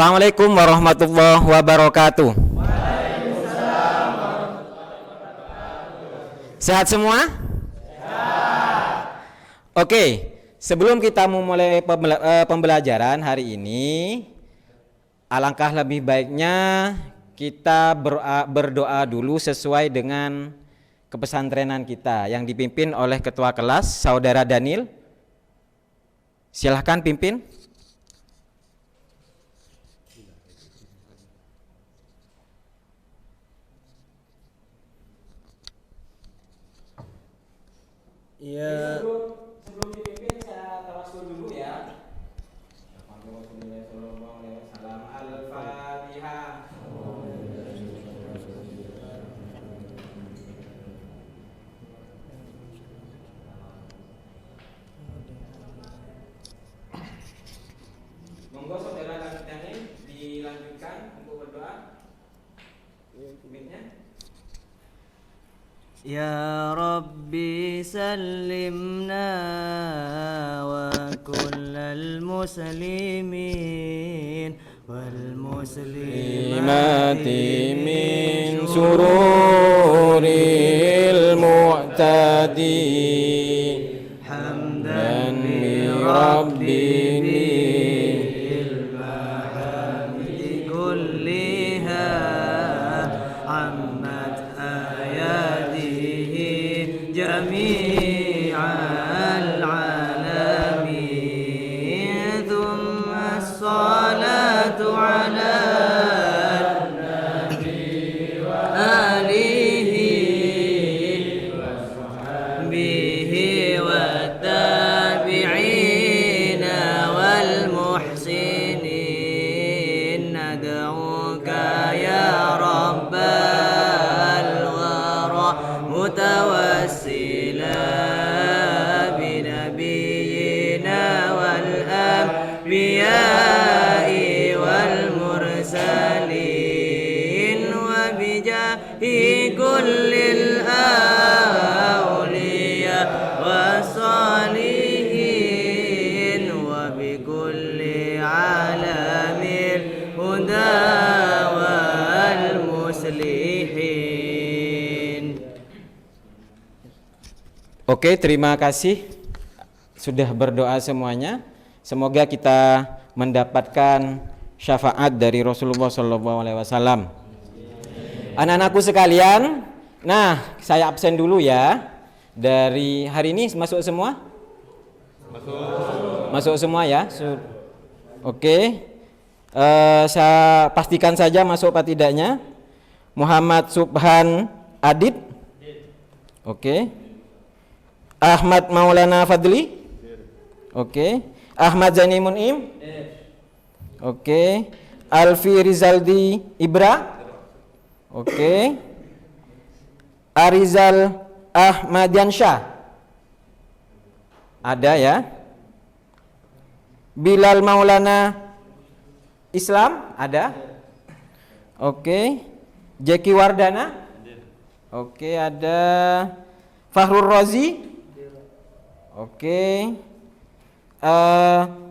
Assalamualaikum warahmatullahi wabarakatuh. Sehat semua? Oke, sebelum kita memulai pembelajaran hari ini, alangkah lebih baiknya kita berdoa dulu sesuai dengan kepesantrenan kita yang dipimpin oleh ketua kelas Saudara Daniel. Silahkan pimpin. Ya. Sebelum dipimpin saya tawasul dulu ya. Al-Fatihah. Monggo saudara kami dilanjutkan untuk berdoa. Pimpinnya. Ya Rabbi sallimna wa kullal muslimin wal muslimati min sururil mu'tadi hamdan li rabbini bil mahamidi kulliha ammat ayatihi jami'al alamin thumma as-salatu ala nabi wa alihi wa sahbihi wa tabi'ina wal muhsinin nad'uka ya rabbal wara mutawassila binabiyina wal anbiya'i wal mursalin wa bijahi kullil awliya wassalihin wa bikulli alamil huda wal muslihin. Oke, terima kasih sudah berdoa semuanya. Semoga kita mendapatkan syafaat dari Rasulullah SAW. Anak-anakku sekalian, nah saya absen dulu ya. Dari hari ini masuk semua? Masuk semua ya. Oke. Saya pastikan saja masuk apa tidaknya. Muhammad Subhan Adit. Oke. Ahmad Maulana Fadli. Oke. Ahmad Zani Munim. Oke. Alfi Rizaldi Ibra. Oke. Arizal Ahmadiansyah. Ada ya. Bilal Maulana Islam ada. Oke. Jeki Wardana. Oke, ada Fahrul Razi. Oke.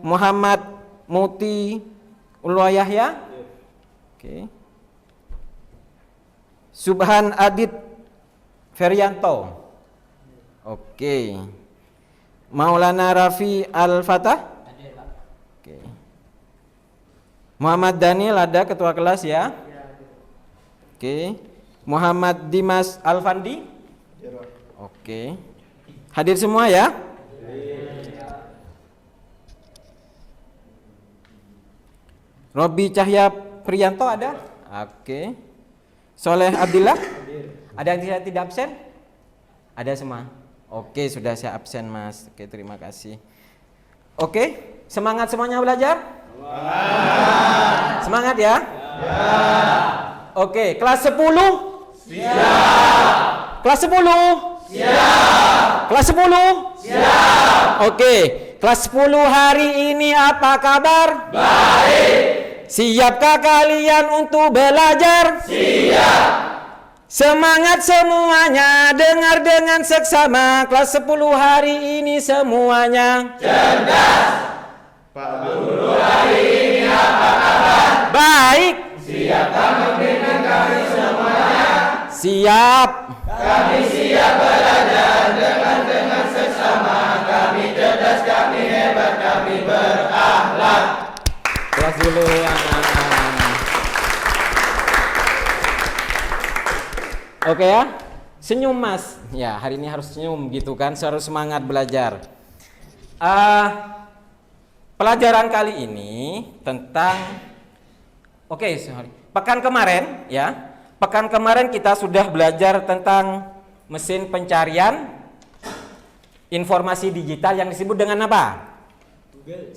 Muhammad Muti Ulwa Yahya. Oke. Subhan Adit Ferianto. Oke. Maulana Rafi Al-Fatah. Oke. Muhammad Daniel ada ketua kelas ya. Oke. Muhammad Dimas Alfandi. Oke. Hadir semua ya. Robi Cahya Priyanto ada? Oke. Soleh Abdillah? Ada yang tidak absen? Ada semua? Oke, sudah saya absen Mas. Oke, terima kasih. Oke, semangat semuanya belajar? Semangat ya? Oke, kelas 10? Siap. Kelas 10? Siap. Kelas 10? Siap. Oke, kelas 10 hari ini apa kabar? Baik. Siapkah kalian untuk belajar? Siap. Semangat semuanya, dengar dengan seksama. Kelas 10 hari ini semuanya cerdas. Pak Guru hari ini apa kabar? siap. Kami siap belajar dengan sesama. Kami cerdas, kami hebat, kami berakhlak. Kelas dulu ya. Oke ya, senyum mas. Ya hari ini harus senyum gitu kan, harus semangat belajar. Pelajaran kali ini tentang, pekan kemarin ya, pekan kemarin kita sudah belajar tentang mesin pencarian informasi digital yang disebut dengan apa? Google.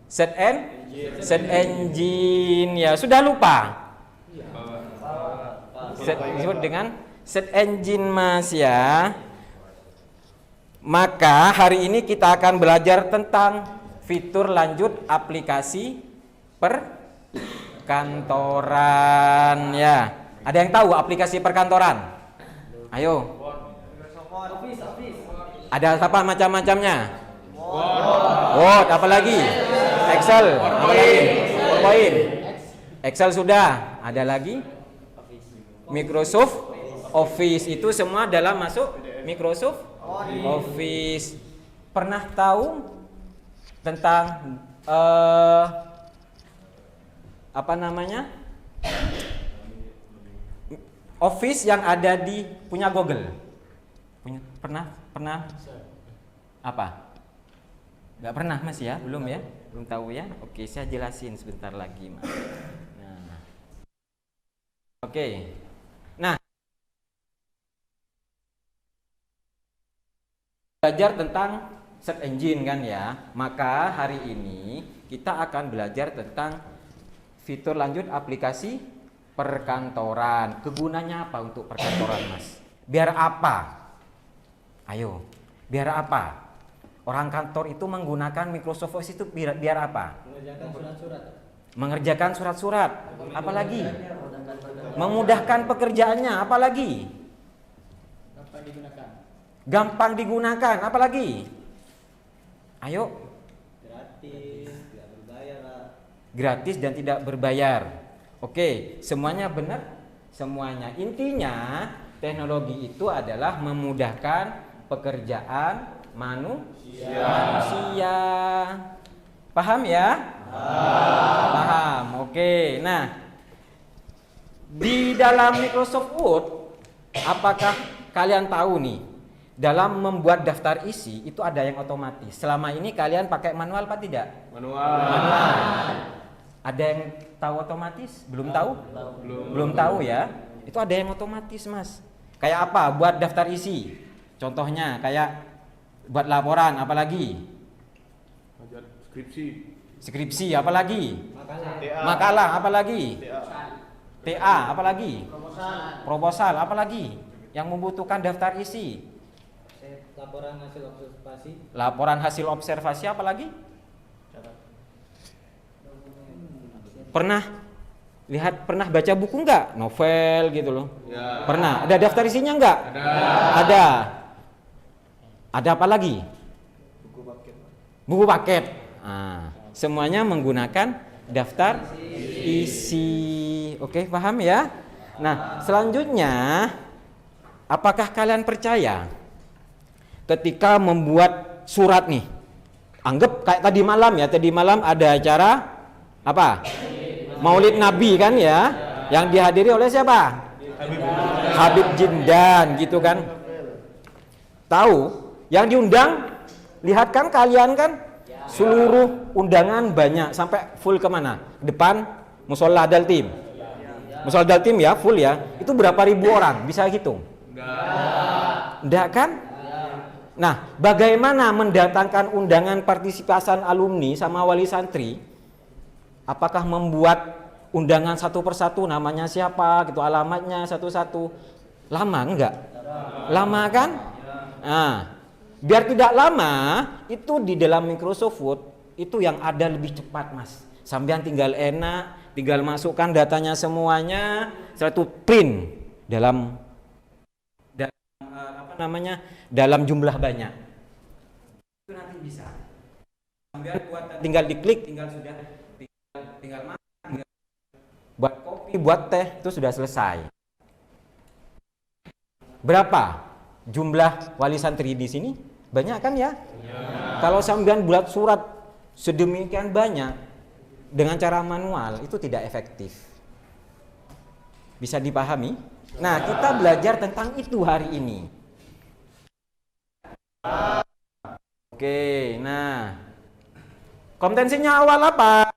Search engine ya, sudah lupa? Disebut dengan search engine mas ya. Maka hari ini kita akan belajar tentang fitur lanjut aplikasi perkantoran ya. Ada yang tahu aplikasi perkantoran? Ayo. Ada apa macam-macamnya? Word, apa lagi? Excel, apa lagi? PowerPoint. Excel sudah. Ada lagi? Microsoft Office, itu semua dalam masuk Microsoft Office. Pernah tahu tentang apa namanya? Office yang ada di punya Google? Pernah? Apa? Nggak pernah mas ya? Belum ya? Belum tahu ya? Oke, saya jelasin sebentar lagi mas. Nah. Oke. Nah, belajar tentang search engine kan ya. Maka hari ini kita akan belajar tentang fitur lanjut aplikasi perkantoran. Kegunaannya apa untuk perkantoran mas? Biar apa? Ayo, biar apa? Orang kantor itu menggunakan Microsoft Office itu biar apa? Mengerjakan surat-surat. Apalagi? Memudahkan pekerjaannya. Apalagi? Gampang digunakan. Apalagi? Ayo. Gratis dan tidak berbayar. Oke, semuanya benar? Semuanya. Intinya teknologi itu adalah memudahkan pekerjaan manusia. Paham ya? Paham. Oke. Nah, di dalam Microsoft Word, apakah kalian tahu nih, dalam membuat daftar isi itu ada yang otomatis. Selama ini kalian pakai manual apa tidak? Manual. Ada yang tahu otomatis? Belum tahu? Belum tahu ya. Itu ada yang otomatis mas. Kayak apa? Buat daftar isi. Contohnya kayak buat laporan, apalagi? Skripsi, apalagi? Makalah, apalagi? TA, apalagi? Proposal, apalagi? Yang membutuhkan daftar isi. Laporan hasil observasi, apalagi? Pernah baca buku enggak? Novel gitu loh. Ya. Pernah. Ada daftar isinya enggak? Ada. Ada apa lagi? Buku paket. Nah, semuanya menggunakan daftar isi. Oke, paham ya? Nah, selanjutnya, apakah kalian percaya ketika membuat surat nih? Anggap kayak tadi malam ya. Tadi malam ada acara apa? Maulid Nabi kan ya, yang dihadiri oleh siapa? Habib Jindan gitu kan. Tahu? Yang diundang, lihat kan kalian kan, seluruh undangan banyak sampai full kemana? Depan Musola Daltim. Musola Daltim ya full ya. Itu berapa ribu orang? Bisa hitung? Enggak kan? Nah, bagaimana mendatangkan undangan partisipasi alumni sama wali santri? Apakah membuat undangan satu persatu, namanya siapa, gitu, alamatnya satu-satu? Lama enggak? Lama kan? Nah, biar tidak lama, itu di dalam Microsoft Word itu yang ada lebih cepat mas. Sampean tinggal enak, tinggal masukkan datanya semuanya, setelah itu print dalam dalam jumlah banyak. Itu nanti bisa. Sampean tinggal diklik, tinggal makan, buat kopi, buat teh, itu sudah selesai. Berapa jumlah wali santri di sini? Banyak kan ya? Kalau sampean buat surat sedemikian banyak dengan cara manual itu tidak efektif. Bisa dipahami? Nah, kita belajar tentang itu hari ini. Oke, nah kompetensinya awal apa?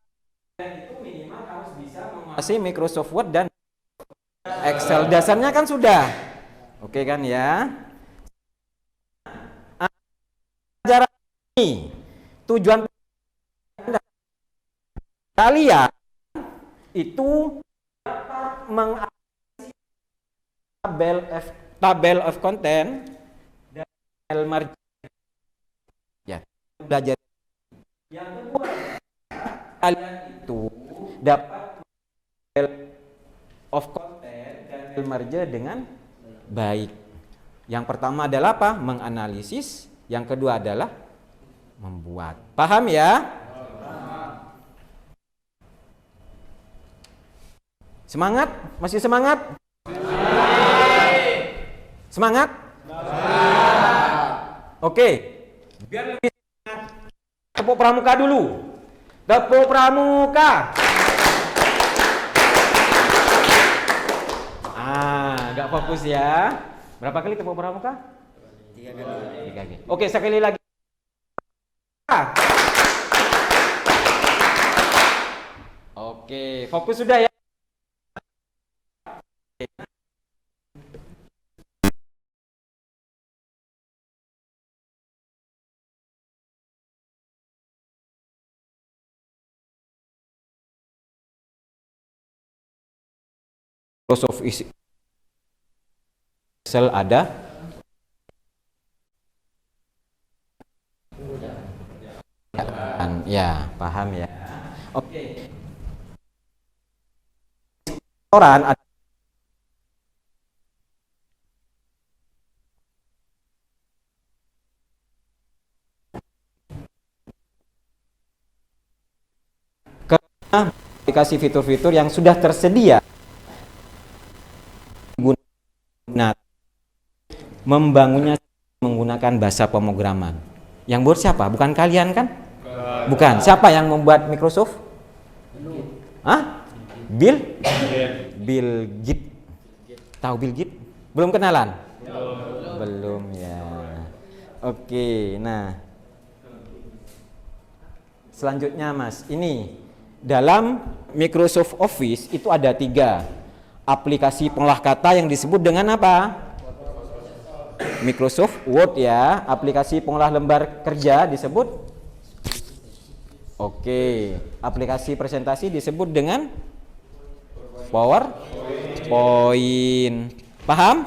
Itu minimal harus bisa menguasai Microsoft Word dan Excel. Dasarnya kan sudah. Oke kan ya? Pelajaran ini tujuan kalian itu menganalisis tabel of content dan tabel margin. Ya, belajar. Yang kedua, kalian itu dapat tabel of content dan tabel margin dengan baik. Yang pertama adalah apa? Menganalisis. Yang kedua adalah membuat. Paham ya? Semangat? Masih semangat? Semangat? Oke. Biar lebih semangat, tepuk pramuka dulu. Tepuk pramuka. Agak fokus ya. Berapa kali tepuk pramuka? 3 kali. Oke, sekali lagi. Oke, fokus sudah ya. Microsoft Excel ada. Ya, paham ya. Oke. Orang ada karena aplikasi fitur-fitur yang sudah tersedia. Nah, membangunnya menggunakan bahasa pemrograman. Yang buat siapa? Bukan kalian kan? Bukan. Siapa yang membuat Microsoft? Hah? Bill Gates. Tahu Bill Gates? Belum kenalan? Belum ya. Oke, nah. Selanjutnya Mas, ini dalam Microsoft Office itu ada 3 aplikasi pengolah kata yang disebut dengan apa? Microsoft Word ya. Aplikasi pengolah lembar kerja disebut. Oke, aplikasi presentasi disebut dengan PowerPoint. Paham?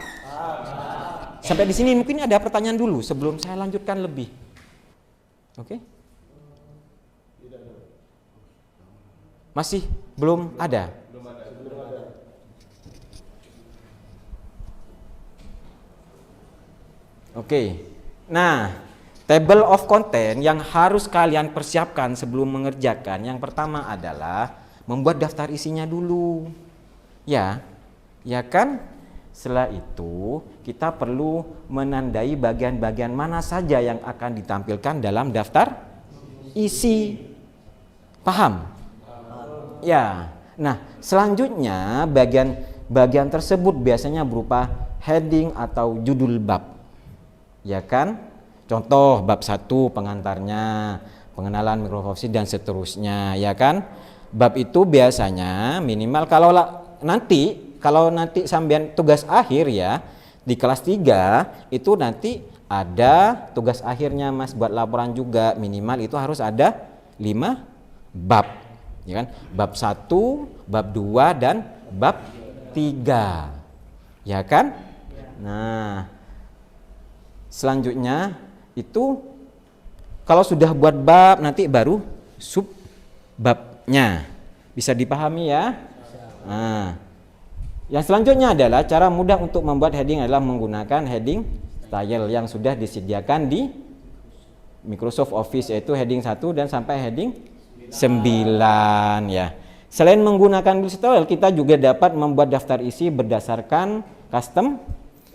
Sampai di sini mungkin ada pertanyaan dulu sebelum saya lanjutkan lebih. Oke? Masih belum ada? Oke. Nah, table of content yang harus kalian persiapkan sebelum mengerjakan yang pertama adalah membuat daftar isinya dulu. Ya. Ya kan? Setelah itu, kita perlu menandai bagian-bagian mana saja yang akan ditampilkan dalam daftar isi. Paham? Ya. Nah, selanjutnya bagian tersebut biasanya berupa heading atau judul bab. Ya kan? Contoh bab 1 pengantarnya, pengenalan Microsoft Office dan seterusnya, ya kan? Bab itu biasanya minimal kalau nanti sampean tugas akhir ya di kelas 3 itu nanti ada tugas akhirnya Mas buat laporan juga, minimal itu harus ada 5 bab, ya kan? Bab 1, bab 2 dan bab 3. Ya kan? Nah, selanjutnya itu kalau sudah buat bab nanti baru sub babnya. Bisa dipahami ya? Nah, yang selanjutnya adalah cara mudah untuk membuat heading adalah menggunakan heading style yang sudah disediakan di Microsoft Office, yaitu heading 1 dan sampai heading 9 ya. Selain menggunakan style, kita juga dapat membuat daftar isi berdasarkan custom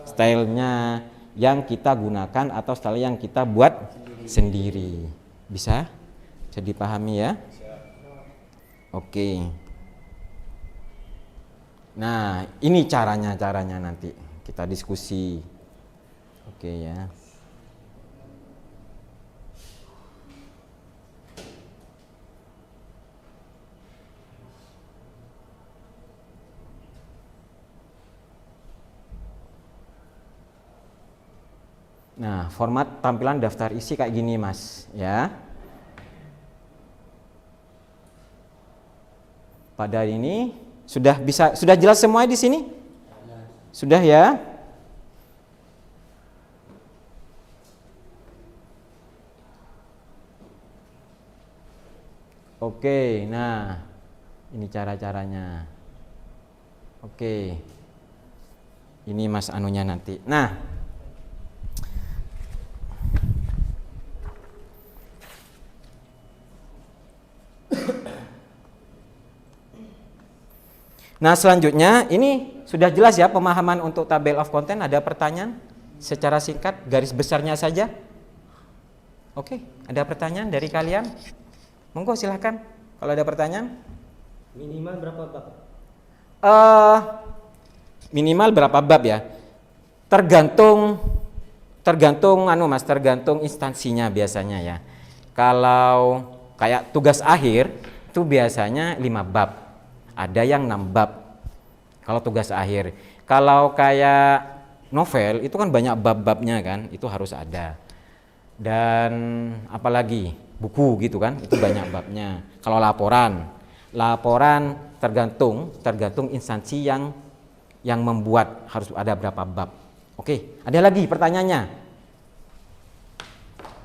stylenya yang kita gunakan atau style yang kita buat sendiri. Bisa dipahami ya? Oke. Nah, ini caranya nanti kita diskusi. Oke ya. Nah, format tampilan daftar isi kayak gini, Mas, ya. Pada ini sudah jelas semua di sini? Sudah ya? Oke, nah ini cara-caranya. Oke, ini Mas anunya nanti. Nah, selanjutnya ini sudah jelas ya pemahaman untuk table of content. Ada pertanyaan secara singkat, garis besarnya saja. Oke, ada pertanyaan dari kalian? Monggo silahkan kalau ada pertanyaan. Minimal berapa bab? Minimal berapa bab ya? Tergantung Mas, tergantung instansinya biasanya ya. Kalau kayak tugas akhir itu biasanya 5 bab. Ada yang 6 bab. Kalau tugas akhir. Kalau kayak novel itu kan banyak bab-babnya kan, itu harus ada. Dan apalagi buku gitu kan, itu banyak babnya. Kalau laporan tergantung instansi yang membuat harus ada berapa bab. Oke, ada lagi pertanyaannya?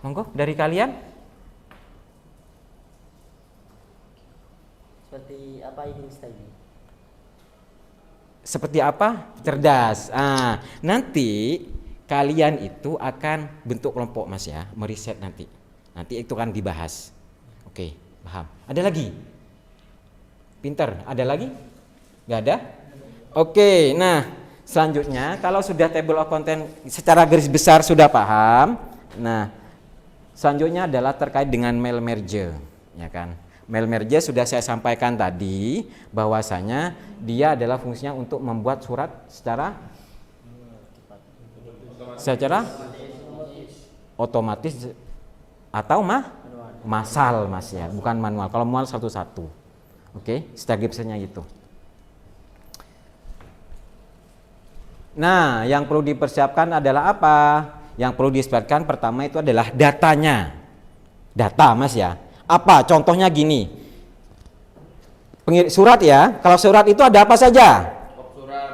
Monggo dari kalian. Seperti apa ini Ustaz? Seperti apa? Cerdas. Nanti kalian itu akan bentuk kelompok Mas ya, meriset nanti. Nanti itu kan dibahas. Oke, paham. Ada lagi? Pinter, ada lagi? Gak ada? Oke, nah selanjutnya kalau sudah table of content secara garis besar sudah paham. Nah, selanjutnya adalah terkait dengan mail merge, ya kan? Mail merge sudah saya sampaikan tadi bahwasanya dia adalah fungsinya untuk membuat surat secara otomatis atau massal Mas ya, bukan manual. Kalau manual satu-satu. Oke, step gibsonnya gitu. Nah, yang perlu dipersiapkan adalah apa? Yang perlu disiapkan pertama itu adalah datanya. Data Mas ya. Apa? Contohnya gini. Surat ya. Kalau surat itu ada apa saja? Kop surat.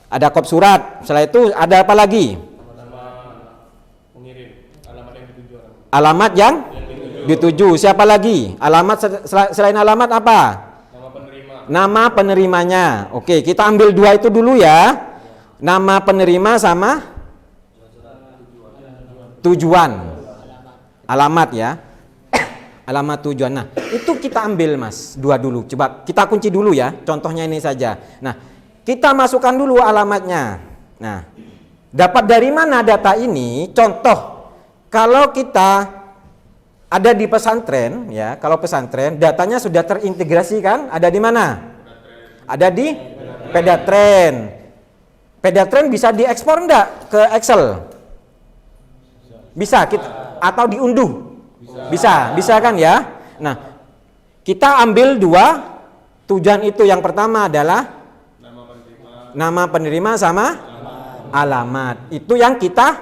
Ada kop surat. Setelah itu ada apa lagi? Nama pengirim. Alamat yang dituju orang. Alamat yang dituju. Siapa lagi? Alamat selain alamat apa? Nama penerima. Nama penerimanya. Oke, kita ambil dua itu dulu ya. Nama penerima sama tujuan. Alamat ya. Alamat tujuan. Nah, itu kita ambil Mas, dua dulu. Coba kita kunci dulu ya. Contohnya ini saja. Nah, kita masukkan dulu alamatnya. Nah, dapat dari mana data ini? Contoh, kalau kita ada di pesantren ya, kalau pesantren datanya sudah terintegrasi kan? Ada di mana? Ada di Pedatren. Pedatren bisa diekspor enggak ke Excel? Bisa kita atau diunduh? Bisa kan ya? Nah, kita ambil dua tujuan itu. Yang pertama adalah nama penerima sama alamat. Itu yang kita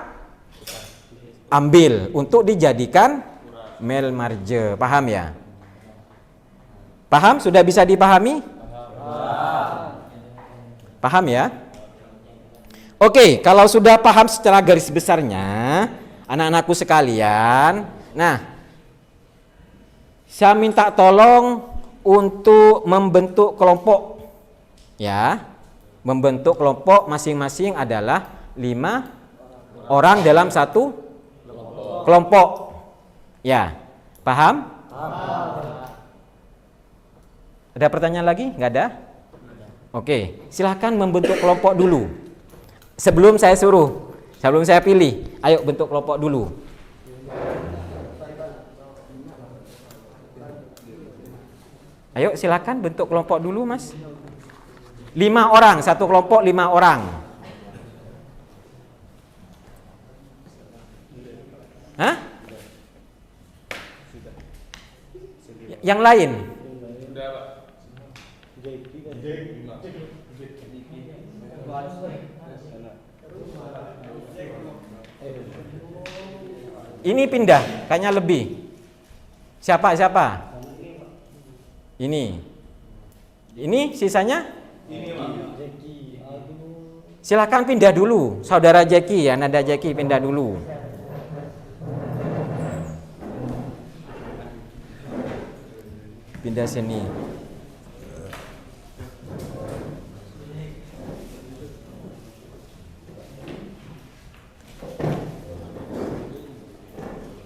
ambil untuk dijadikan mail merge. Paham ya? Paham? Sudah bisa dipahami? Paham ya? Oke, kalau sudah paham secara garis besarnya, anak-anakku sekalian, nah saya minta tolong untuk membentuk kelompok ya. Membentuk kelompok masing-masing adalah 5 orang dalam satu kelompok. Ya, paham? Ada pertanyaan lagi? Nggak ada? Oke, silahkan membentuk kelompok dulu. Sebelum saya suruh, sebelum saya pilih, ayo bentuk kelompok dulu. Ayo silakan bentuk kelompok dulu, Mas. 5 orang, satu kelompok 5 orang. Hah? Yang lain? Sudah, Pak. Ini pindah, kayaknya lebih. Siapa? Ini sisanya? Silakan pindah dulu, saudara Jackie ya, Nada Jackie pindah dulu. Pindah sini.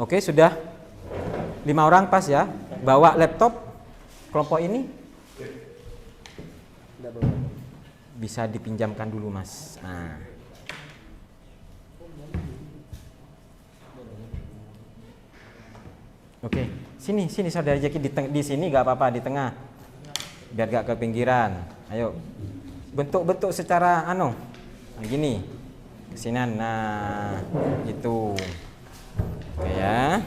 Oke, sudah 5 orang pas ya. Bawa laptop kelompok ini. Bisa dipinjamkan dulu, Mas. Nah. Oke, sini saudara Jackie di sini gak apa-apa, di tengah. Biar gak ke pinggiran. Ayo. Bentuk secara gini. Kesinan. Nah, gitu. Oke ya.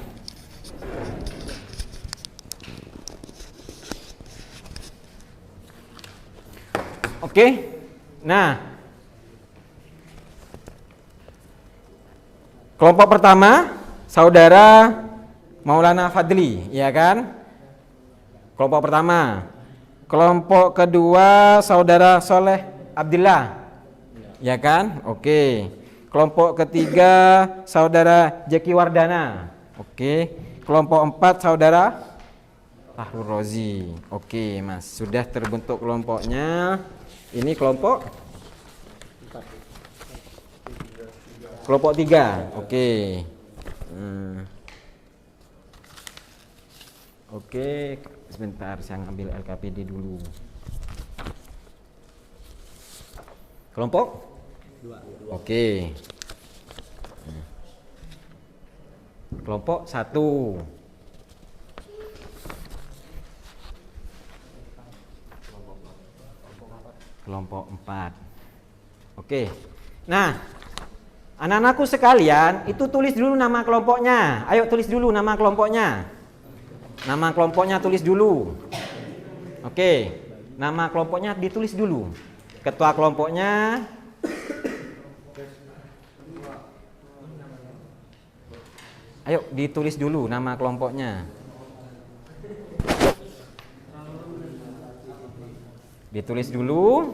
Oke. Nah. Kelompok pertama, saudara Maulana Fadli, ya kan? Kelompok pertama. Kelompok kedua, saudara Soleh Abdillah. Ya kan? Oke. Kelompok ketiga, saudara Jeki Wardana. Oke. Kelompok 4, saudara Fahrul Rozi. Oke, Mas. Sudah terbentuk kelompoknya. Ini kelompok 3. Oke. Oke, sebentar saya ngambil LKPD dulu. Kelompok 2. Oke. Kelompok 1. Kelompok 4. Oke. Nah, anak-anakku sekalian, itu tulis dulu nama kelompoknya. Ayo tulis dulu nama kelompoknya. Nama kelompoknya tulis dulu. Oke. Nama kelompoknya ditulis dulu. Ketua kelompoknya. Ayo ditulis dulu nama kelompoknya. Ditulis dulu.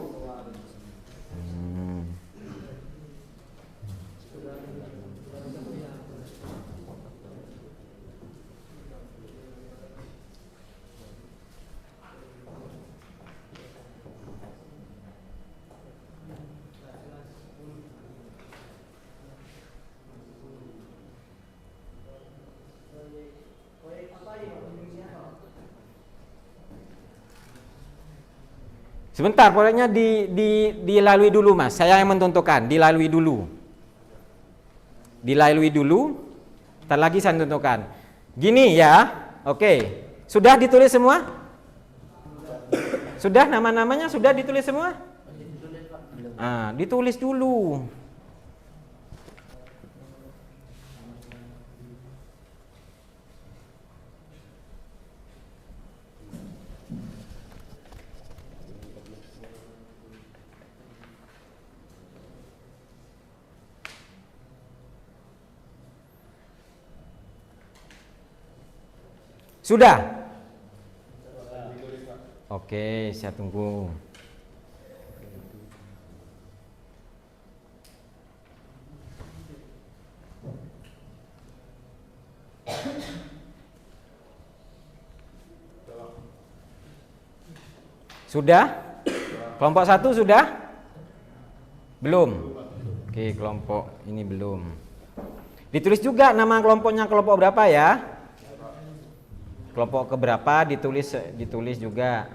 Sebentar, pokoknya dilalui dulu, Mas. Saya yang menentukan, dilalui dulu. Dilalui dulu. Ntar lagi saya menentukan. Gini ya. Oke. Sudah ditulis semua? Sudah nama-namanya sudah ditulis semua? Ditulis dulu. Sudah? Oke, saya tunggu. Sudah? Kelompok 1 sudah? Belum? Oke, kelompok ini belum. Ditulis juga nama kelompoknya kelompok berapa ya? Kelompok keberapa ditulis juga.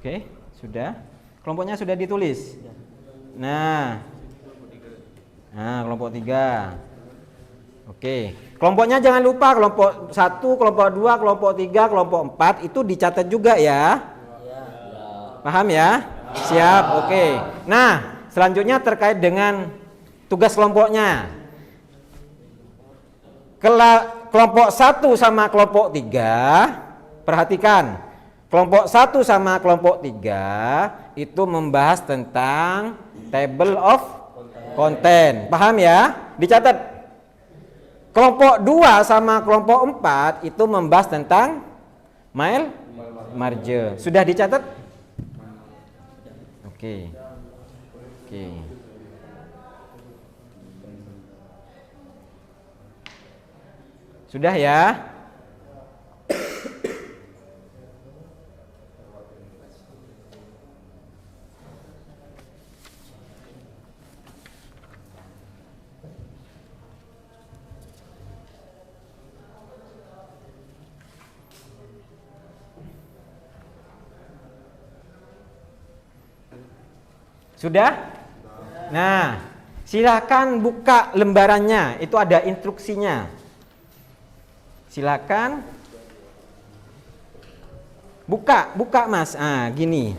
Oke, sudah. Kelompoknya sudah ditulis. Nah, kelompok 3. Oke, kelompoknya jangan lupa kelompok 1, kelompok 2, kelompok 3, kelompok 4 itu dicatat juga ya. Paham ya? Siap, oke. Nah, selanjutnya terkait dengan tugas kelompoknya. Kelompok 1 sama kelompok 3, perhatikan. Kelompok 1 sama kelompok 3 itu membahas tentang table of content. Paham ya? Dicatat. Kelompok 2 sama kelompok 4 itu membahas tentang mile margin. Sudah dicatat? Oke. Oke. Sudah ya? Sudah? Nah, silakan buka lembarannya, itu ada instruksinya. Silakan buka Mas. Gini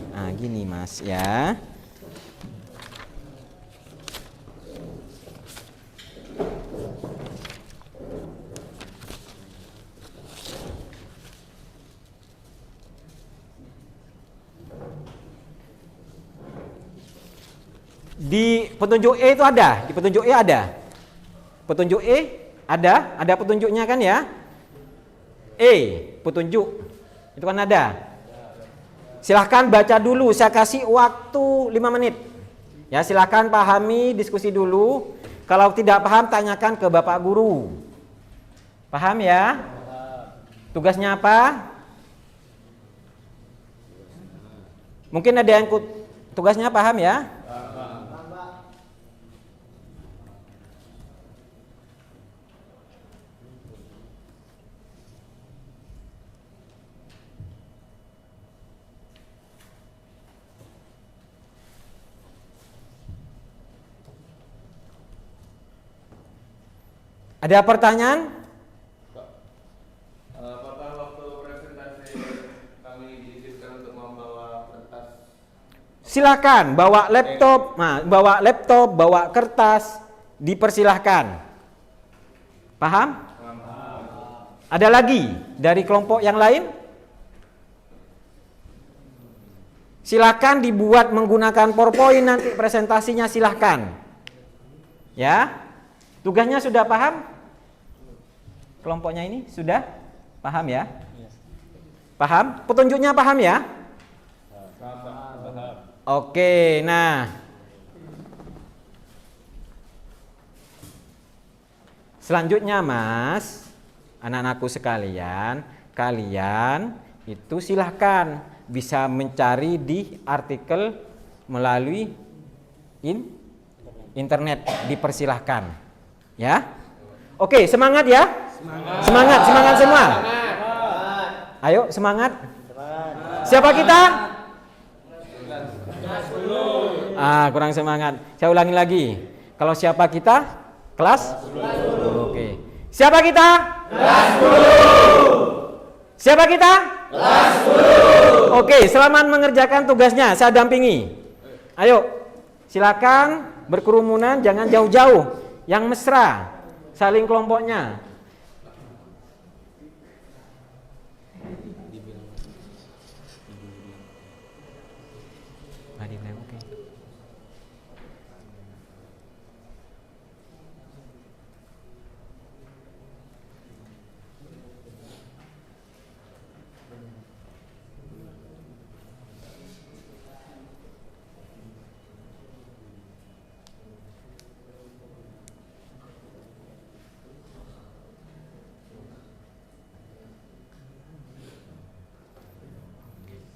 Mas ya. Di petunjuk E itu ada, di petunjuk E ada. Petunjuk E ada petunjuknya kan ya? E, petunjuk. Itu kan ada. Silahkan baca dulu, saya kasih waktu 5 menit. Ya, silahkan pahami, diskusi dulu. Kalau tidak paham, tanyakan ke Bapak Guru. Paham ya? Tugasnya apa? Mungkin ada yang tugasnya paham ya? Ada pertanyaan? Apakah waktu presentasi kami diizinkan untuk membawa kertas? Silakan bawa laptop, bawa kertas, dipersilahkan. Paham? Ada lagi dari kelompok yang lain? Silakan dibuat menggunakan PowerPoint nanti presentasinya, silahkan. Ya, tugasnya sudah paham? Kelompoknya ini sudah paham ya? Paham? Petunjuknya paham ya? Oke, nah selanjutnya Mas, anak-anakku sekalian, kalian itu silahkan bisa mencari di artikel melalui internet, dipersilahkan ya. Oke, semangat ya. Semangat semua. Ayo semangat. Siapa kita? Kurang semangat. Saya ulangi lagi. Kalau siapa kita? Kelas 10. Oke. Siapa kita? Kelas 10. Siapa kita? Kelas 10. Oke, selamat mengerjakan tugasnya. Saya dampingi. Ayo, silakan berkerumunan, jangan jauh-jauh. Yang mesra, saling kelompoknya.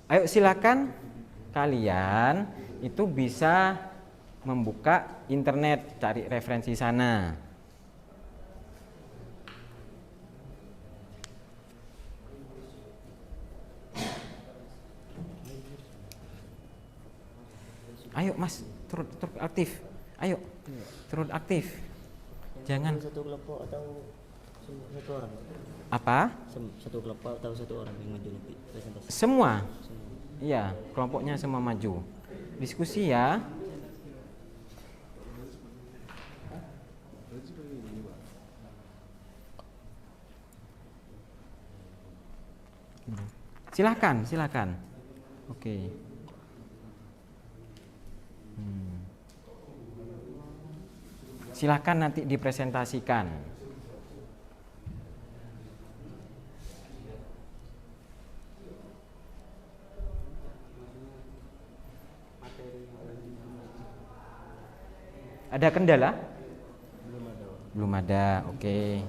Ayo silakan kalian itu bisa membuka internet, cari referensi sana. Ayo Mas, turut aktif. Ayo, turut aktif. Jangan Satu kelompok atau satu orang? apa? Satu kelompok atau satu orang yang maju nanti presentasi? Semua. Semua. Iya, kelompoknya semua maju. Diskusi ya. Silakan. Oke. Silakan nanti dipresentasikan. Ada kendala? Belum ada. Oke.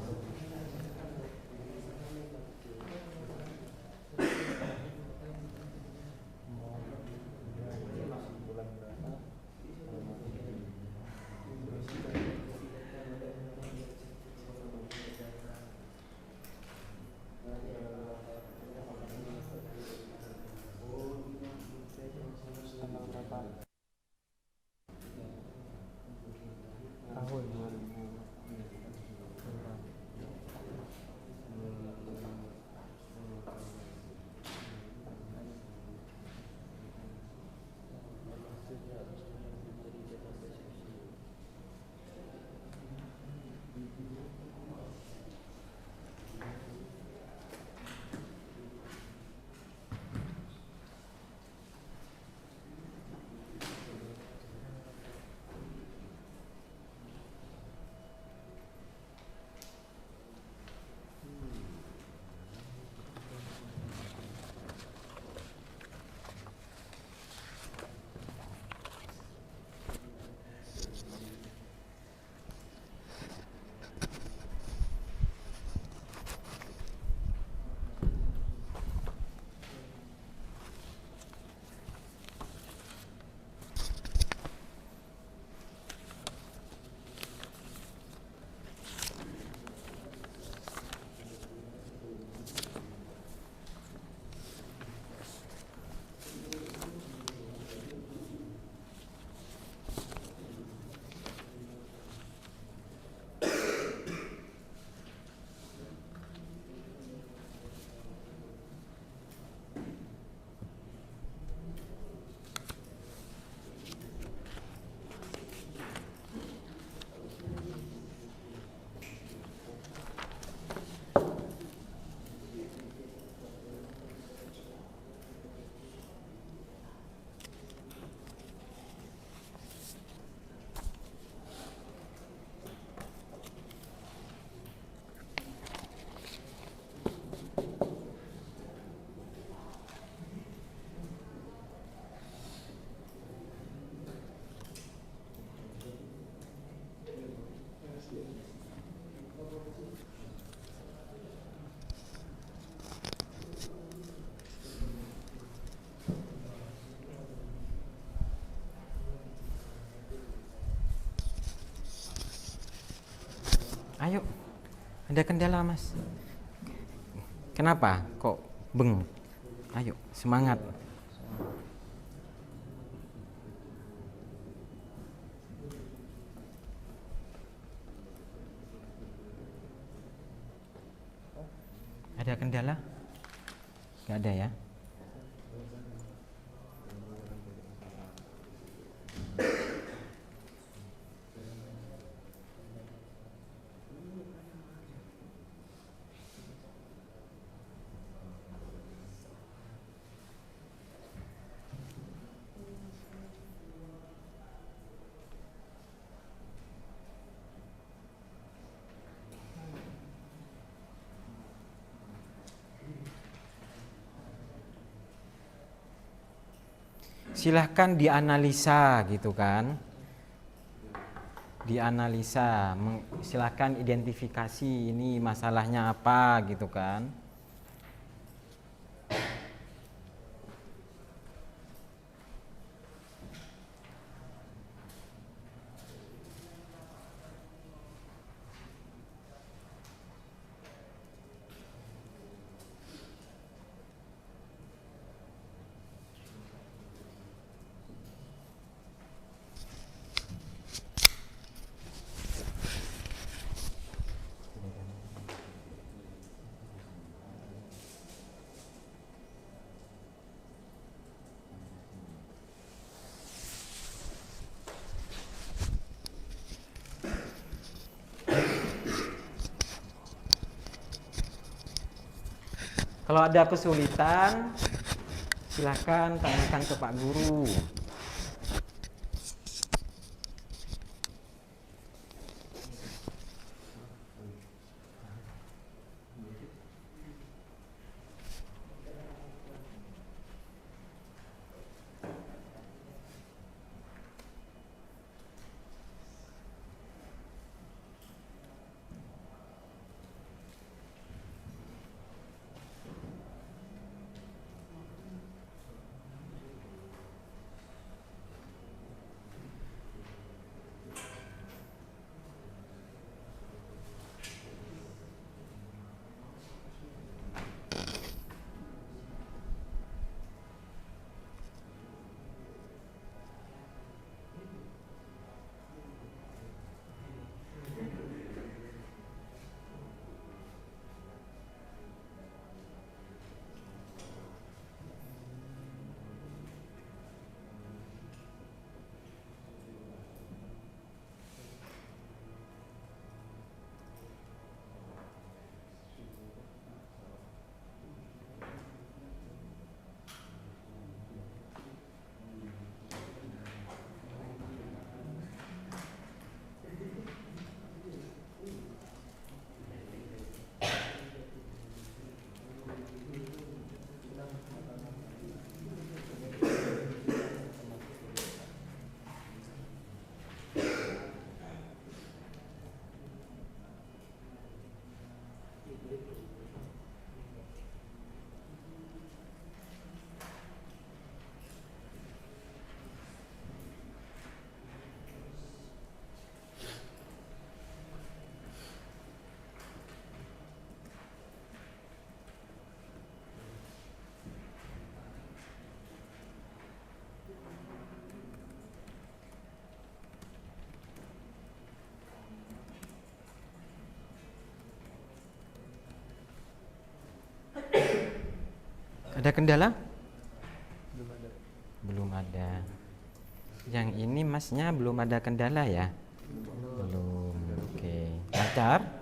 Ayo, ada kendala Mas? Kenapa kok beng? Ayo, semangat. Ada kendala? Gak ada ya? Silahkan dianalisa gitu kan, dianalisa, silahkan identifikasi ini masalahnya apa gitu kan. Kalau ada kesulitan, silakan tanyakan ke Pak Guru. Ada kendala? Belum ada. Yang ini masnya belum ada kendala ya? Belum. Oke. Lancar? Oke.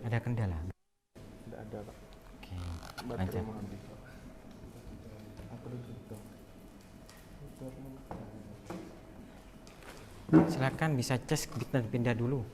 Ada kendala? Tidak ada, Pak. Oke. Baterai Lancar. mau habis, Pak. Aku ditutup. Silakan bisa cas dan pindah dulu.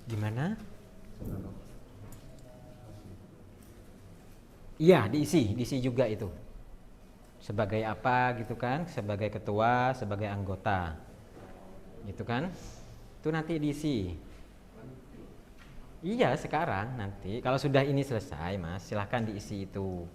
Gimana? Iya, diisi juga itu. Sebagai apa gitu kan? Sebagai ketua, sebagai anggota. Gitu kan? Itu nanti diisi. Iya, sekarang nanti. Kalau sudah ini selesai, Mas, silahkan diisi itu.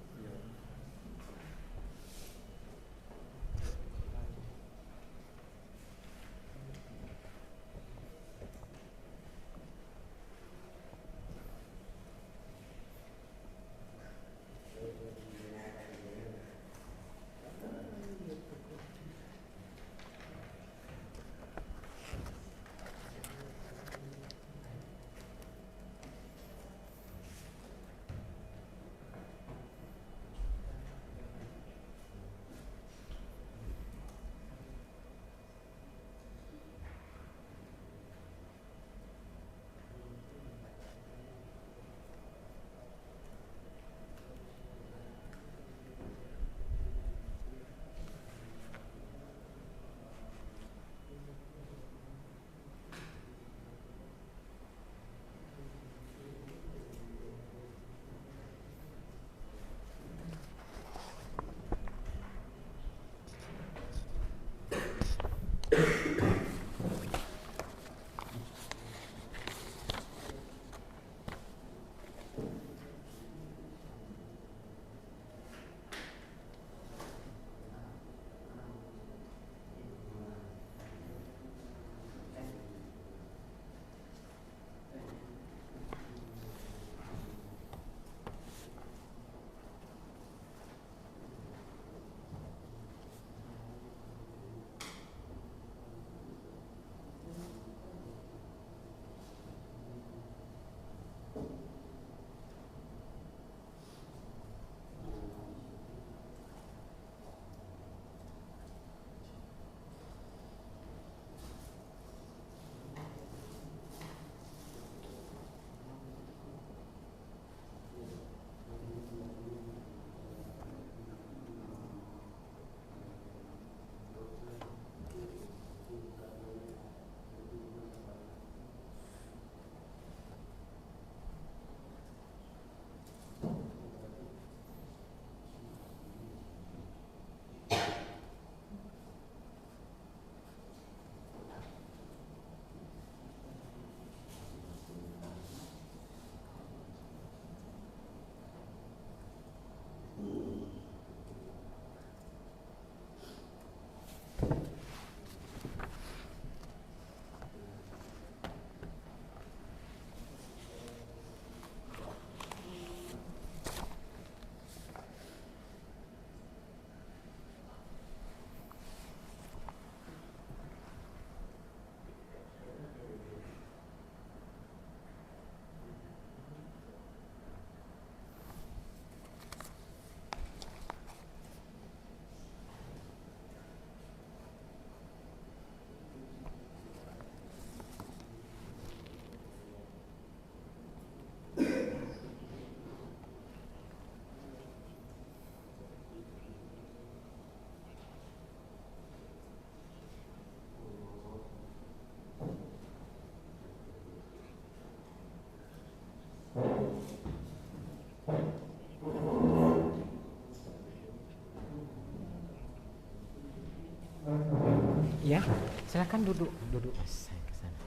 Ya, silakan duduk, Mas. Saya ke sana.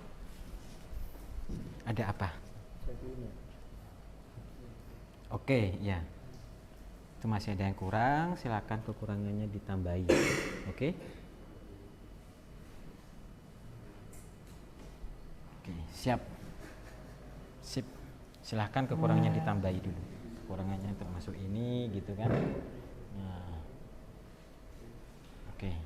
Ada apa? Oke, ya. Itu masih ada yang kurang, silakan kekurangannya ditambahi. Oke? Oke, siap. Sip. Silahkan kekurangannya ditambahi dulu. Kekurangannya termasuk ini gitu kan. Nah. Oke.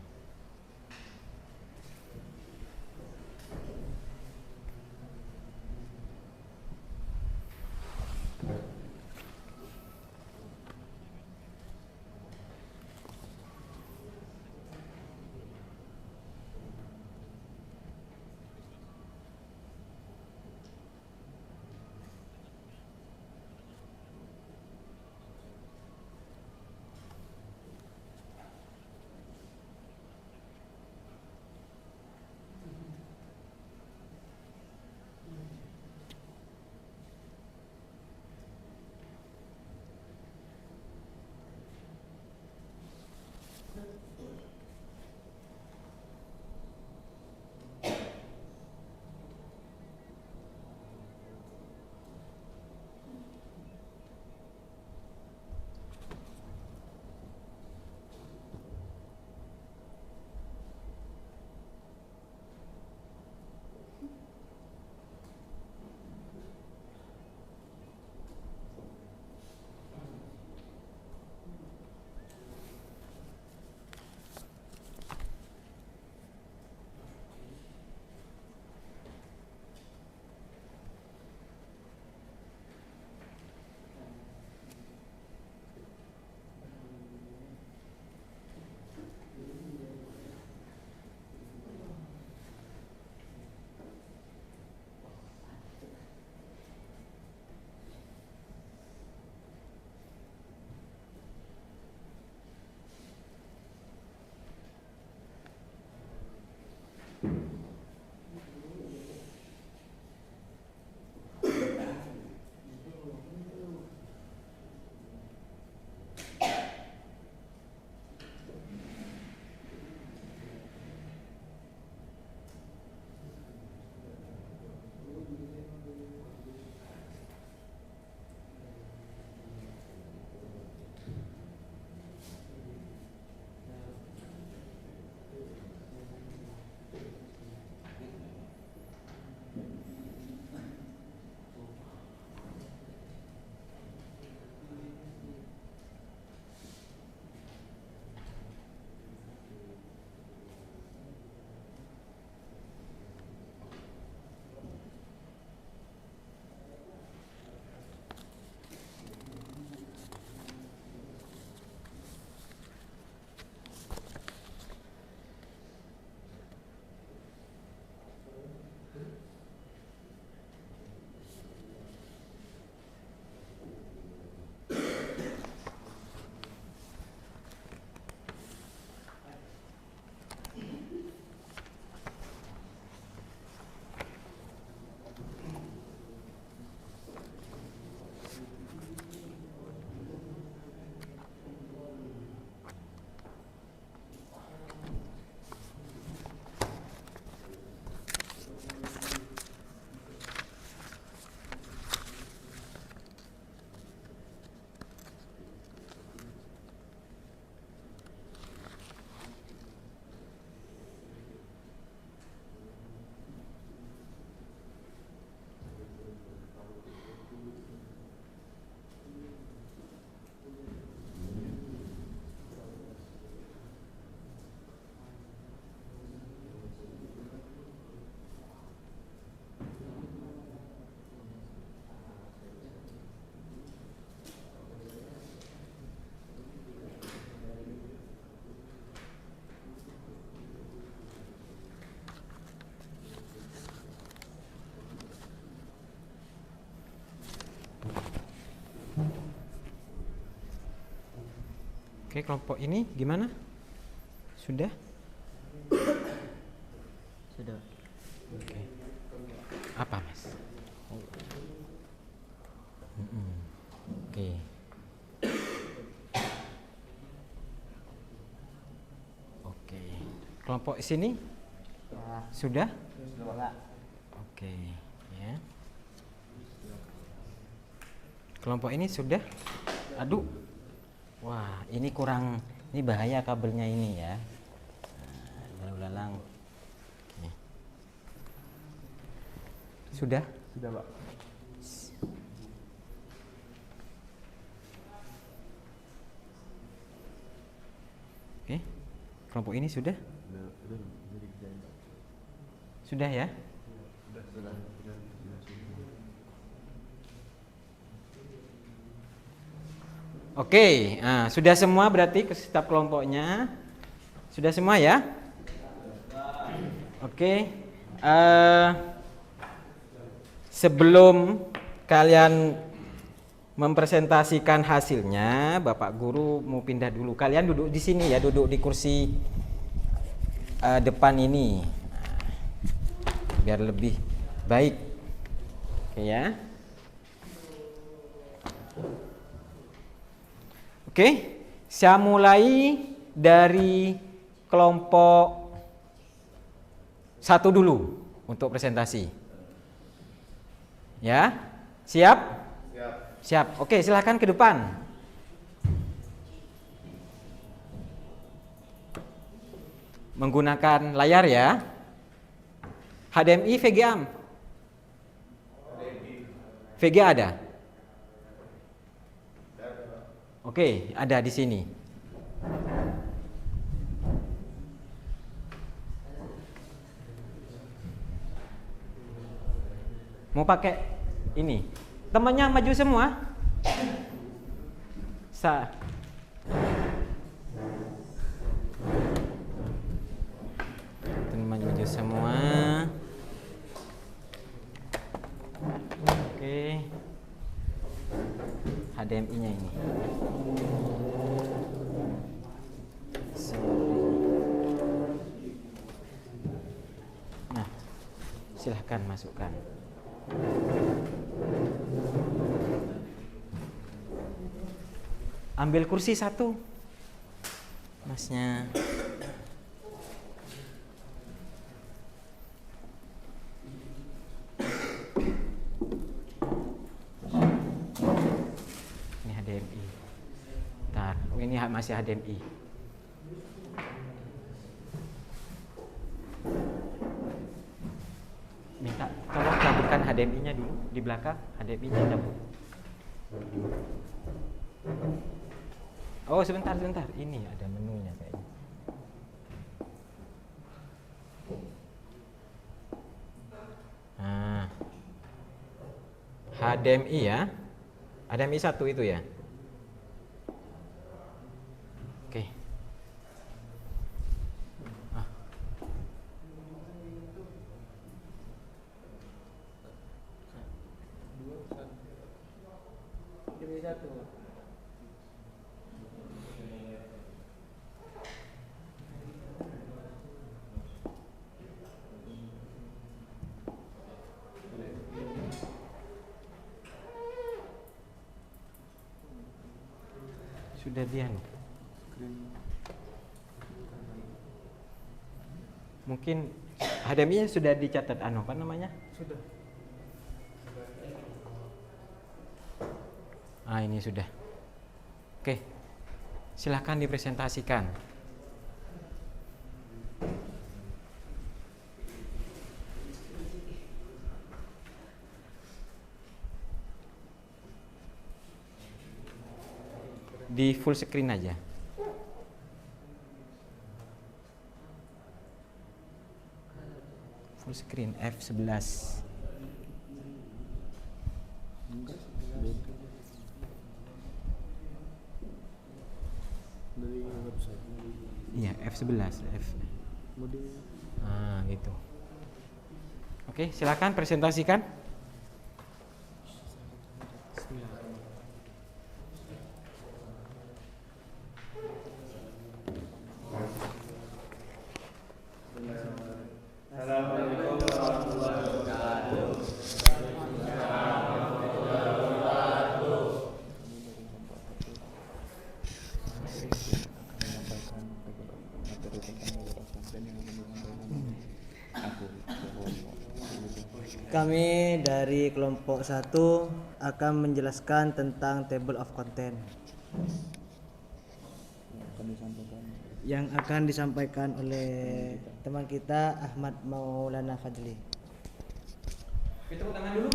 Oke, kelompok ini gimana? Sudah? Sudah. Oke. Apa, Mas? Oke. Oke. Kelompok sini Ya. sudah? Enggak. Oke, ya. Kelompok ini sudah? Aduh. Wah, ini kurang, ini bahaya kabelnya ini ya. Nah, lalang. Oke. Sudah? Sudah, Pak. Oke. Kelompok ini sudah? Sudah ya? Oke, nah, sudah semua berarti ke setiap kelompoknya. Sudah semua ya? Oke. Sebelum kalian mempresentasikan hasilnya, Bapak Guru mau pindah dulu. Kalian duduk di sini ya, duduk di kursi depan ini. Biar lebih baik. Oke ya. Oke, saya mulai dari kelompok 1 dulu untuk presentasi. Ya, siap? Siap. Siap. Oke, silahkan ke depan. Menggunakan layar ya. HDMI, VGA. VGA ada? Oke, ada di sini. Mau pakai ini? Temannya maju semua? Teman maju semua. Oke. HDMI-nya ini. Nah, silahkan masukkan. Ambil kursi 1, Masnya. Ini HDMI. Bentar, ini masih HDMI. Minta tolong cabutkan HDMI-nya dulu di belakang. HDMI-nya cabut. Oh, sebentar. Ini ada menunya kayaknya. Nah, HDMI ya. HDMI 1 itu ya. Oke. Sudah dia nih. Mungkin HDMI-nya sudah dicatat apa namanya? Sudah. Ini sudah. Oke. Silahkan dipresentasikan. Di full screen aja. Full screen F11. Dari website. Iya, F11. Gitu. Oke, silakan presentasikan. Kami dari kelompok 1 akan menjelaskan tentang table of content yang akan disampaikan oleh teman kita Ahmad Maulana Fajli. Tepuk tangan dulu.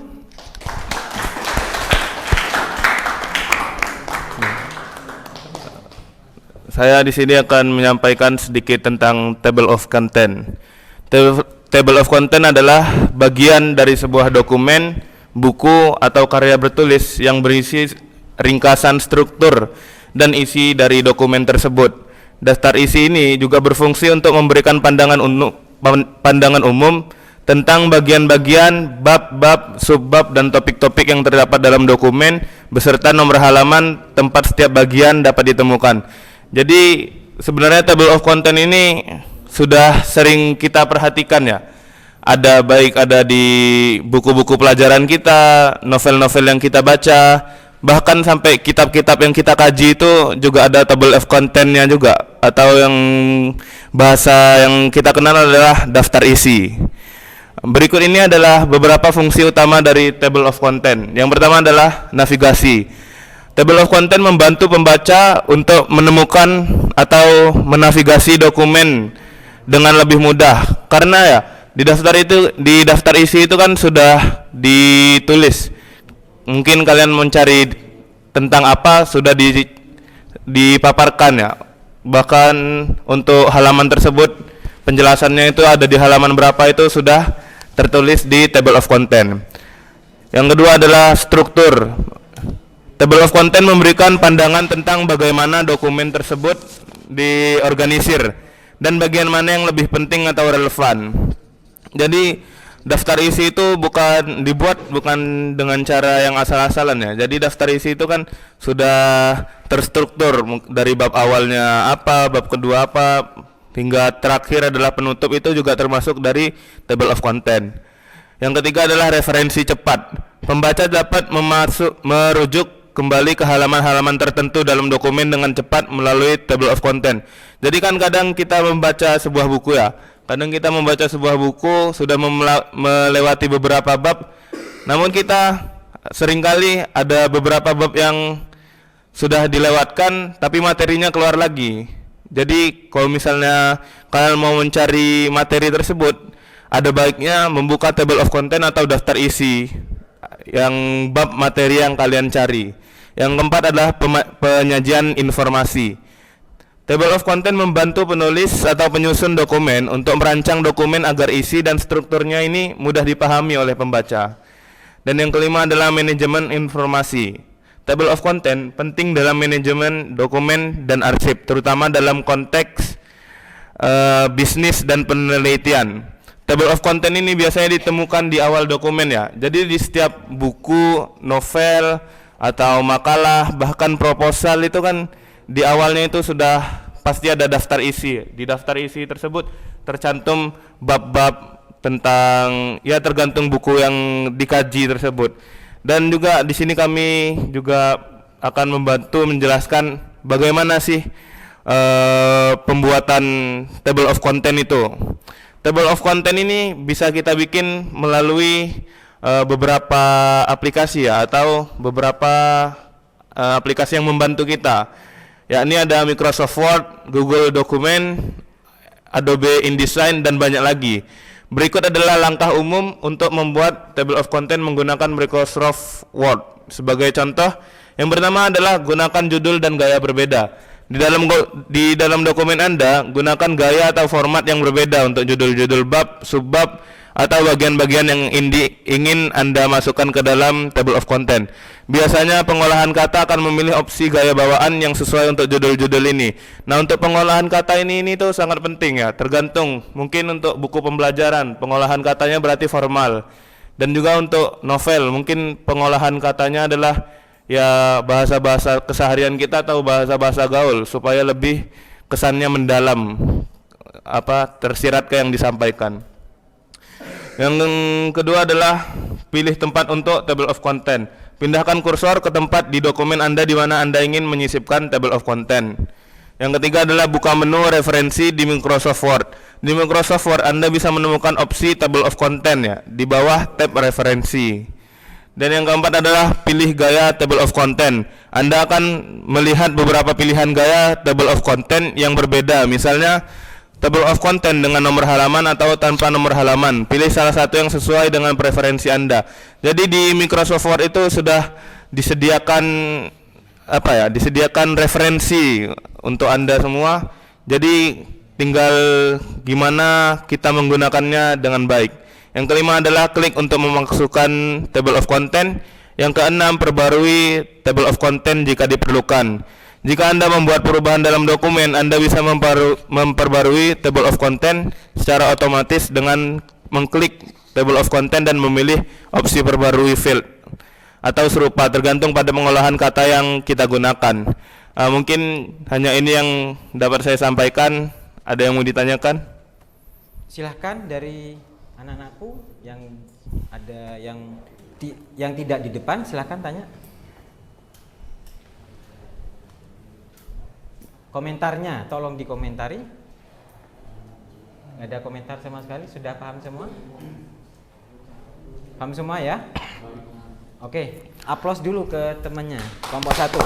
Saya di sini akan menyampaikan sedikit tentang table of content. Table of content adalah bagian dari sebuah dokumen, buku, atau karya bertulis yang berisi ringkasan struktur dan isi dari dokumen tersebut. Daftar isi ini juga berfungsi untuk memberikan pandangan umum tentang bagian-bagian, bab-bab, subbab, dan topik-topik yang terdapat dalam dokumen beserta nomor halaman tempat setiap bagian dapat ditemukan. Jadi sebenarnya table of content ini sudah sering kita perhatikan ya. Ada di buku-buku pelajaran kita, novel-novel yang kita baca, bahkan sampai kitab-kitab yang kita kaji itu juga ada table of content-nya juga, atau yang bahasa yang kita kenal adalah daftar isi. Berikut ini adalah beberapa fungsi utama dari table of content. Yang pertama adalah navigasi. Table of content membantu pembaca untuk menemukan atau menavigasi dokumen dengan lebih mudah, karena ya di daftar isi itu kan sudah ditulis. Mungkin kalian mencari tentang apa sudah dipaparkan ya. Bahkan untuk halaman tersebut penjelasannya itu ada di halaman berapa itu sudah tertulis di table of content. Yang kedua adalah struktur. Table of content memberikan pandangan tentang bagaimana dokumen tersebut diorganisir dan bagian mana yang lebih penting atau relevan. Jadi daftar isi itu dibuat bukan dengan cara yang asal-asalan ya. Jadi daftar isi itu kan sudah terstruktur dari bab awalnya apa, bab kedua apa, hingga terakhir adalah penutup, itu juga termasuk dari table of content. Yang ketiga adalah referensi cepat. Pembaca dapat merujuk kembali ke halaman-halaman tertentu dalam dokumen dengan cepat melalui table of content. Jadi kan kadang kita membaca sebuah buku ya, sudah melewati beberapa bab, namun kita seringkali ada beberapa bab yang sudah dilewatkan tapi materinya keluar lagi. Jadi kalau misalnya kalian mau mencari materi tersebut, ada baiknya membuka table of content atau daftar isi yang bab materi yang kalian cari. Yang keempat adalah penyajian informasi. Table of content membantu penulis atau penyusun dokumen untuk merancang dokumen agar isi dan strukturnya ini mudah dipahami oleh pembaca. Dan yang kelima adalah manajemen informasi. Table of content penting dalam manajemen dokumen dan arsip, terutama dalam konteks bisnis dan penelitian. Table of content ini biasanya ditemukan di awal dokumen ya. Jadi di setiap buku, novel, atau makalah, bahkan proposal itu kan di awalnya itu sudah pasti ada daftar isi. Di daftar isi tersebut tercantum bab-bab tentang ya tergantung buku yang dikaji tersebut. Dan juga di sini kami juga akan membantu menjelaskan bagaimana sih pembuatan table of content itu. Table of content ini bisa kita bikin melalui beberapa aplikasi ya, atau beberapa aplikasi yang membantu kita. Yakni ada Microsoft Word, Google Document, Adobe InDesign, dan banyak lagi. Berikut adalah langkah umum untuk membuat table of content menggunakan Microsoft Word. Sebagai contoh, yang pertama adalah gunakan judul dan gaya berbeda. Di dalam dokumen Anda, gunakan gaya atau format yang berbeda untuk judul-judul bab, subbab, atau bagian-bagian yang ingin Anda masukkan ke dalam table of content. Biasanya pengolahan kata akan memilih opsi gaya bawaan yang sesuai untuk judul-judul ini. Nah, untuk pengolahan kata ini tuh sangat penting ya, tergantung. Mungkin untuk buku pembelajaran, pengolahan katanya berarti formal. Dan juga untuk novel, mungkin pengolahan katanya adalah ya bahasa-bahasa keseharian kita atau bahasa-bahasa gaul, supaya lebih kesannya mendalam, tersirat ke yang disampaikan. Yang kedua adalah pilih tempat untuk table of content. Pindahkan kursor ke tempat di dokumen Anda di mana Anda ingin menyisipkan table of content. Yang ketiga adalah buka menu referensi di Microsoft Word. Di Microsoft Word Anda bisa menemukan opsi table of content ya di bawah tab referensi. Dan yang keempat adalah pilih gaya table of content. Anda akan melihat beberapa pilihan gaya table of content yang berbeda. Misalnya table of content dengan nomor halaman atau tanpa nomor halaman. Pilih salah satu yang sesuai dengan preferensi Anda. Jadi di Microsoft Word itu sudah disediakan disediakan referensi untuk Anda semua. Jadi tinggal gimana kita menggunakannya dengan baik. Yang kelima adalah klik untuk memasukkan table of content. Yang keenam, perbarui table of content jika diperlukan. Jika Anda membuat perubahan dalam dokumen, Anda bisa memperbarui table of content secara otomatis dengan mengklik table of content dan memilih opsi perbarui field atau serupa, tergantung pada pengolahan kata yang kita gunakan. Mungkin hanya ini yang dapat saya sampaikan. Ada yang mau ditanyakan? Silahkan dari anak-anakku yang ada yang tidak di depan, silahkan tanya. Komentarnya tolong dikomentari. Nggak ada komentar sama sekali, sudah paham semua? Paham semua ya? Oke, aplaus dulu ke temannya, kelompok 1.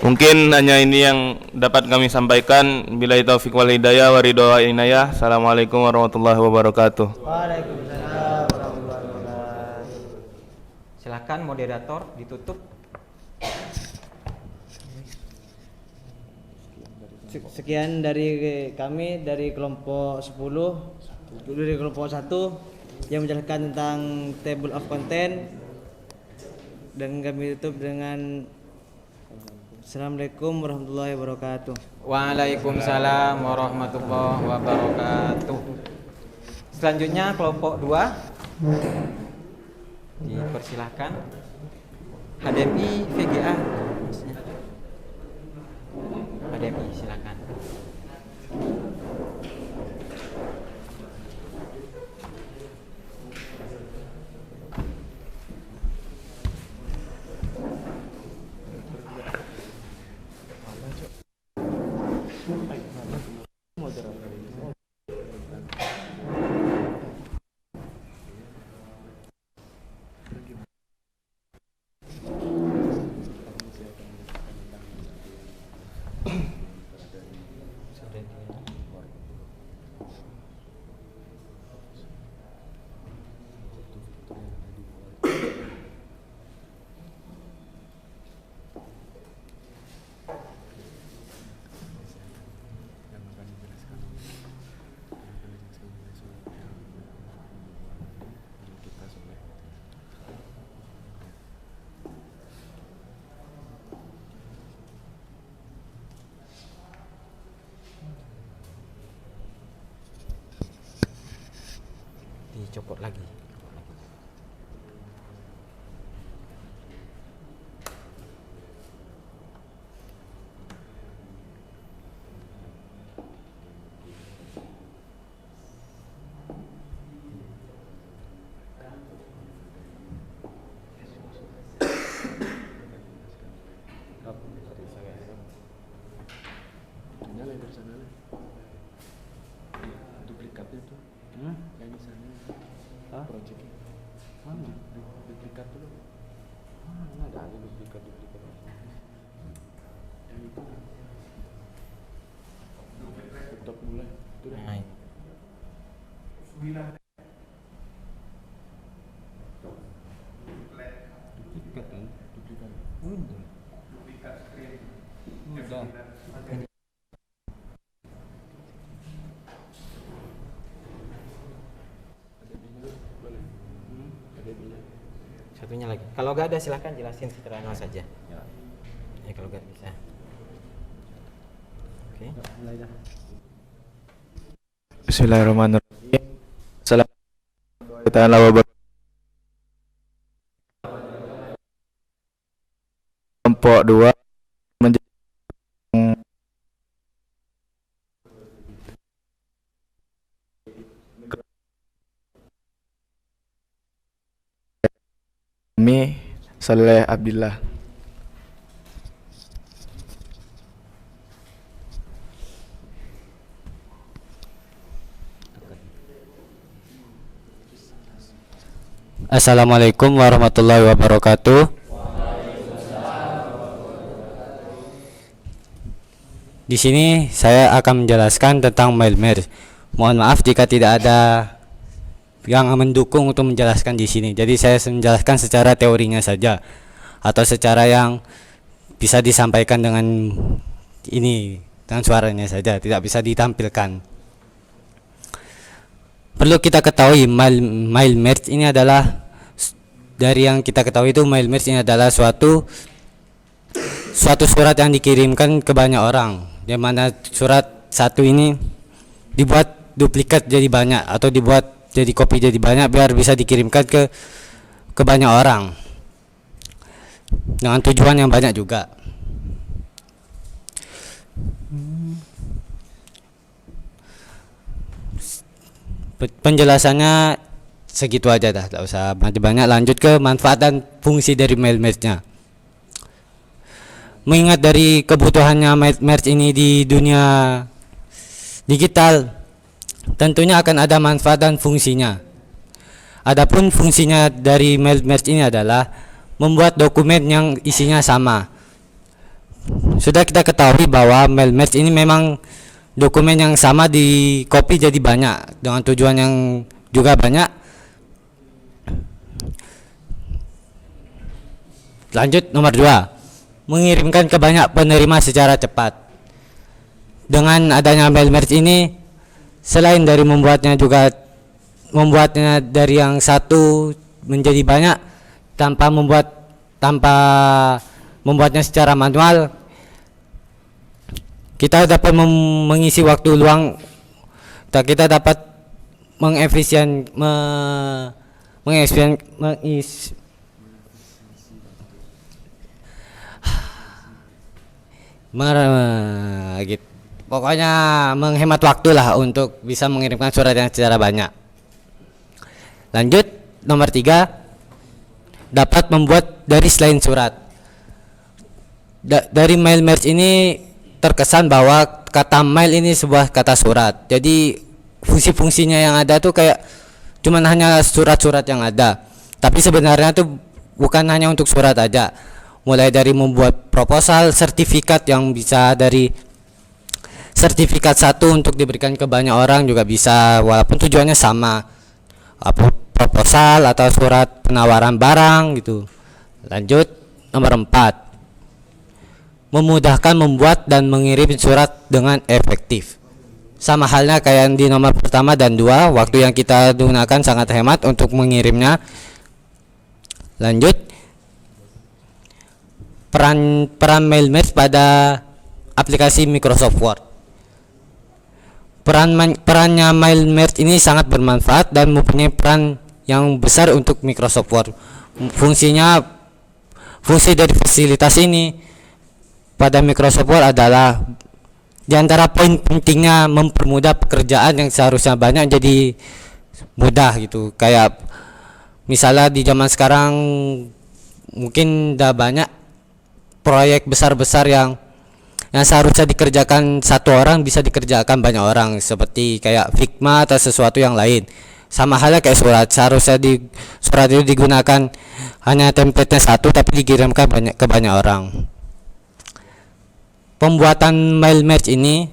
Mungkin hanya ini yang dapat kami sampaikan. Billahi taufiq wal hidayah wa ridho wa inayah. Assalamualaikum warahmatullahi wabarakatuh. Waalaikumsalam warahmatullahi wabarakatuh. Silakan moderator ditutup. Sekian dari kami dari kelompok 10, dari kelompok 1 yang menjelaskan tentang table of content, dan kami tutup dengan Assalamualaikum warahmatullahi wabarakatuh. Waalaikumsalam warahmatullahi wabarakatuh. Selanjutnya kelompok 2 dipersilahkan. HDMI VGA maksudnya. HDMI silakan. Dicopot lagi. Duplikatnya tuh yang di sana projectnya mana duplikat dulu mana ada duplikat yang itu laptop mulai itu dah Nah, duplikat kan duplikat udah satunya lagi. Kalau nggak ada silahkan jelasin secara nol saja. Ya kalau nggak bisa. Oke. Mulai dah. Bismillahirrahmanirrahim. Assalamualaikum warahmatullahi wabarakatuh. Kelompok 2 kami Saleh Abdillah. Assalamualaikum warahmatullahi wabarakatuh. Di sini saya akan menjelaskan tentang mail merge. Mohon maaf jika tidak ada yang mendukung untuk menjelaskan di sini. Jadi saya menjelaskan secara teorinya saja atau secara yang bisa disampaikan dengan ini, dengan suaranya saja, tidak bisa ditampilkan. Perlu kita ketahui mail merge ini adalah, dari yang kita ketahui itu mail merge ini adalah suatu surat yang dikirimkan ke banyak orang, di mana surat satu ini dibuat duplikat jadi banyak atau dibuat jadi kopi jadi banyak biar bisa dikirimkan ke banyak orang dengan tujuan yang banyak juga. Penjelasannya segitu aja dah, tidak usah banyak-banyak. Lanjut ke manfaat dan fungsi dari mail merge-nya. Mengingat dari kebutuhannya mail merge ini di dunia digital, tentunya akan ada manfaat dan fungsinya. Adapun fungsinya dari mail merge ini adalah membuat dokumen yang isinya sama. Sudah kita ketahui bahwa mail merge ini memang dokumen yang sama di copy jadi banyak dengan tujuan yang juga banyak. Lanjut nomor 2, mengirimkan ke banyak penerima secara cepat. Dengan adanya mail merge ini, selain dari membuatnya dari yang satu menjadi banyak tanpa membuatnya secara manual, kita dapat mengisi waktu luang, kita dapat pokoknya menghemat waktu lah untuk bisa mengirimkan surat yang secara banyak. Lanjut nomor 3, dapat membuat dari selain surat. Dari mail merge ini terkesan bahwa kata mail ini sebuah kata surat. Jadi fungsi-fungsinya yang ada tuh kayak cuman hanya surat-surat yang ada. Tapi sebenarnya tuh bukan hanya untuk surat aja. Mulai dari membuat proposal, sertifikat yang bisa dari sertifikat satu untuk diberikan ke banyak orang juga bisa, walaupun tujuannya sama. Proposal atau surat penawaran barang gitu. Lanjut nomor 4, memudahkan membuat dan mengirim surat dengan efektif. Sama halnya kayak yang di nomor pertama dan 2, waktu yang kita gunakan sangat hemat untuk mengirimnya. Lanjut, peran mail merge pada aplikasi Microsoft Word. Perannya mail merge ini sangat bermanfaat dan mempunyai peran yang besar untuk Microsoft Word. Fungsi dari fasilitas ini pada Microsoft Word adalah di antara poin pentingnya mempermudah pekerjaan yang seharusnya banyak jadi mudah gitu. Kayak misalnya di zaman sekarang mungkin udah banyak proyek besar-besar yang seharusnya dikerjakan satu orang bisa dikerjakan banyak orang, seperti kayak Figma atau sesuatu yang lain. Sama halnya kayak surat, seharusnya surat itu digunakan hanya template-nya satu tapi dikirimkan ke banyak orang. Pembuatan mail merge ini,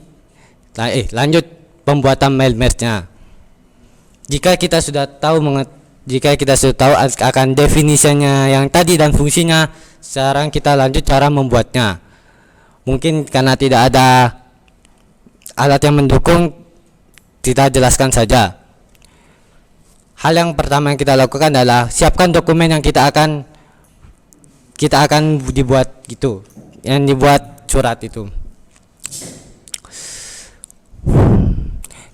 lanjut pembuatan mail merge-nya. Jika kita sudah tahu akan definisinya yang tadi dan fungsinya, sekarang kita lanjut cara membuatnya. Mungkin karena tidak ada alat yang mendukung, kita jelaskan saja. Hal yang pertama yang kita lakukan adalah siapkan dokumen yang kita akan dibuat gitu, yang dibuat surat itu.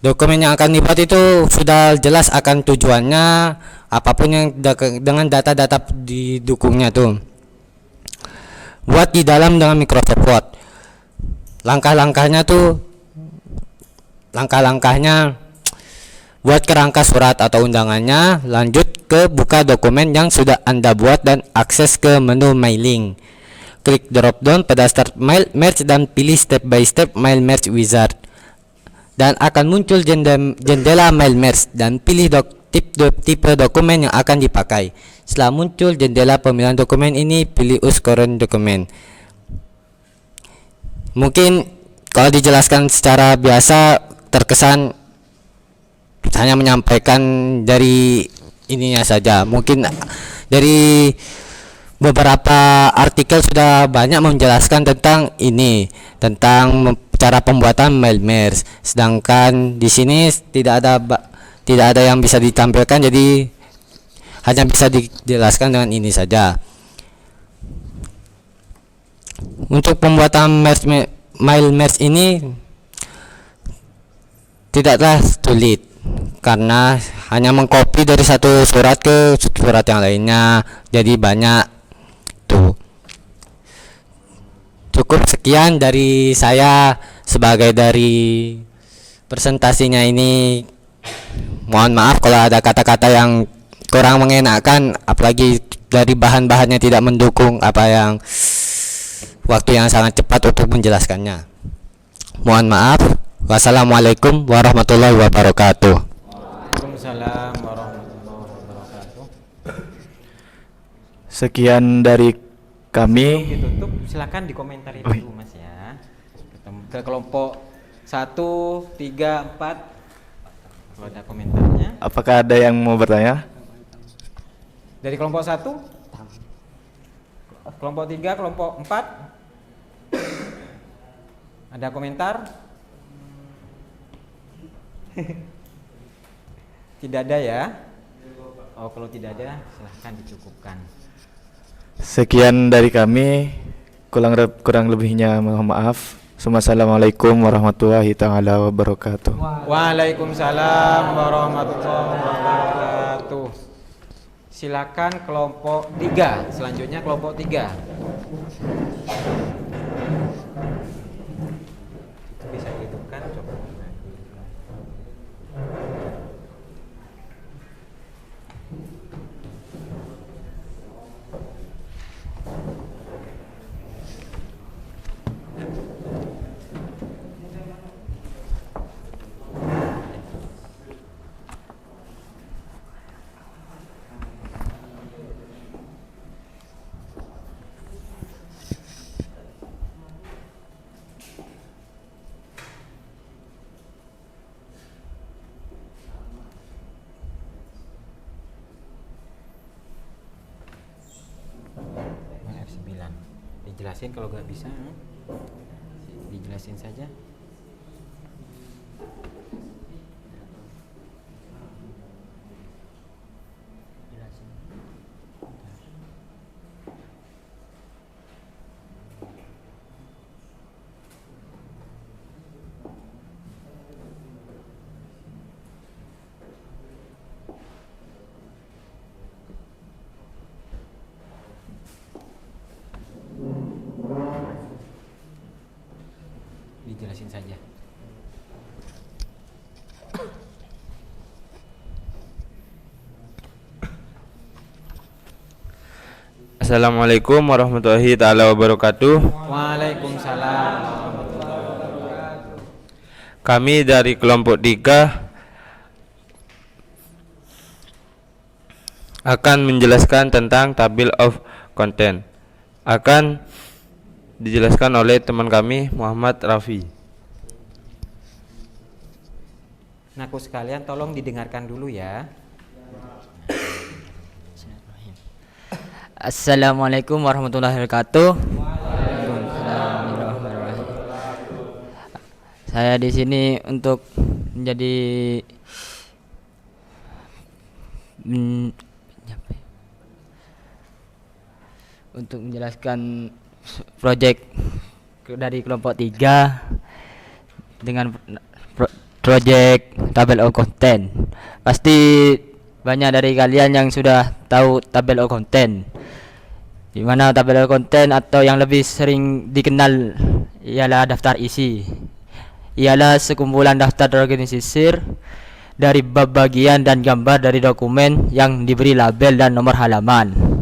Dokumen yang akan dibuat itu sudah jelas akan tujuannya, apapun yang dengan data-data didukungnya tuh. Buat di dalam dengan Microsoft Word. Langkah-langkahnya buat kerangka surat atau undangannya, lanjut ke buka dokumen yang sudah Anda buat dan akses ke menu mailing. Klik drop down pada start mail merge dan pilih step by step mail merge wizard. Dan akan muncul jendela mail merge dan pilih tipe dokumen yang akan dipakai. Setelah muncul jendela pemilihan dokumen ini, pilih use current dokumen. Mungkin kalau dijelaskan secara biasa terkesan hanya menyampaikan dari ininya saja. Mungkin dari beberapa artikel sudah banyak menjelaskan tentang ini, tentang cara pembuatan MailMers. Sedangkan di sini tidak ada yang bisa ditampilkan, jadi hanya bisa dijelaskan dengan ini saja. Untuk pembuatan MailMers ini tidaklah sulit, karena hanya mengcopy dari satu surat ke surat yang lainnya, jadi banyak tuh. Cukup sekian dari saya sebagai dari presentasinya ini. Mohon maaf kalau ada kata-kata yang kurang mengenakan, apalagi dari bahan-bahannya tidak mendukung apa yang waktu yang sangat cepat untuk menjelaskannya. Mohon maaf. Wassalamualaikum warahmatullahi wabarakatuh. Waalaikumsalam warahmatullahi wabarakatuh. Sekian dari kami. Ditutup, silakan dikomentari dulu Mas ya. Ke kelompok 1, 3, 4. Kalau ada komentarnya. Apakah ada yang mau bertanya? Dari kelompok 1, kelompok 3, kelompok 4. Ada komentar? Tidak ada ya? Oh, kalau tidak ada silahkan dicukupkan. Sekian dari kami. Kurang lebihnya mohon maaf. Wassalamualaikum warahmatullahi taala wabarakatuh. Waalaikumsalam warahmatullahi wabarakatuh. Silakan kelompok 3. Selanjutnya kelompok 3. Itu bisa dihidupkan coba. F9. Dijelasin kalau nggak bisa, dijelasin saja. Dijelasin saja. Assalamualaikum warahmatullahi taala wabarakatuh. Waalaikumsalam. Kami dari kelompok 3 akan menjelaskan tentang table of content. Akan dijelaskan oleh teman kami Muhammad Rafi. Naku sekalian tolong didengarkan dulu ya. Assalamualaikum warahmatullahi wabarakatuh. Saya di sini untuk menjadi untuk menjelaskan proyek dari kelompok 3 dengan proyek table of content. Pasti banyak dari kalian yang sudah tahu table of content. Di mana table of content atau yang lebih sering dikenal ialah daftar isi. Ialah sekumpulan daftar terorganisir dari bab bagian dan gambar dari dokumen yang diberi label dan nomor halaman.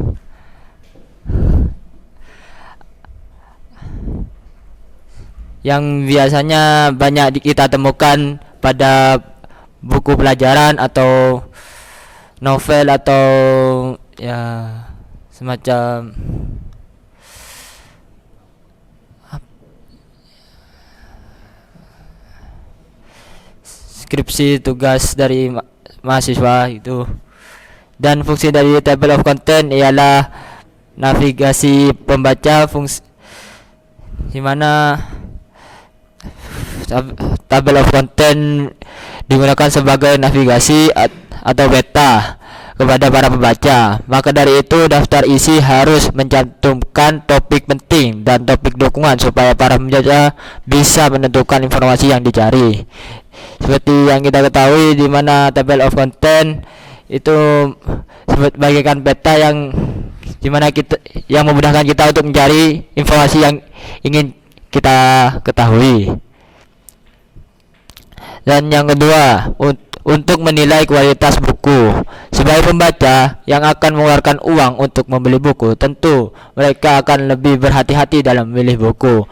Yang biasanya banyak kita temukan pada buku pelajaran atau novel atau ya semacam skripsi tugas dari mahasiswa itu. Dan fungsi dari table of content ialah navigasi pembaca, fungsi di mana table of content digunakan sebagai navigasi atau peta kepada para pembaca. Maka dari itu daftar isi harus mencantumkan topik penting dan topik dukungan supaya para pembaca bisa menentukan informasi yang dicari. Seperti yang kita ketahui, di mana table of content itu bagaikan peta yang dimana kita yang memudahkan kita untuk mencari informasi yang ingin kita ketahui. Dan yang kedua, untuk menilai kualitas buku. Sebagai pembaca yang akan mengeluarkan uang untuk membeli buku, tentu mereka akan lebih berhati-hati dalam memilih buku.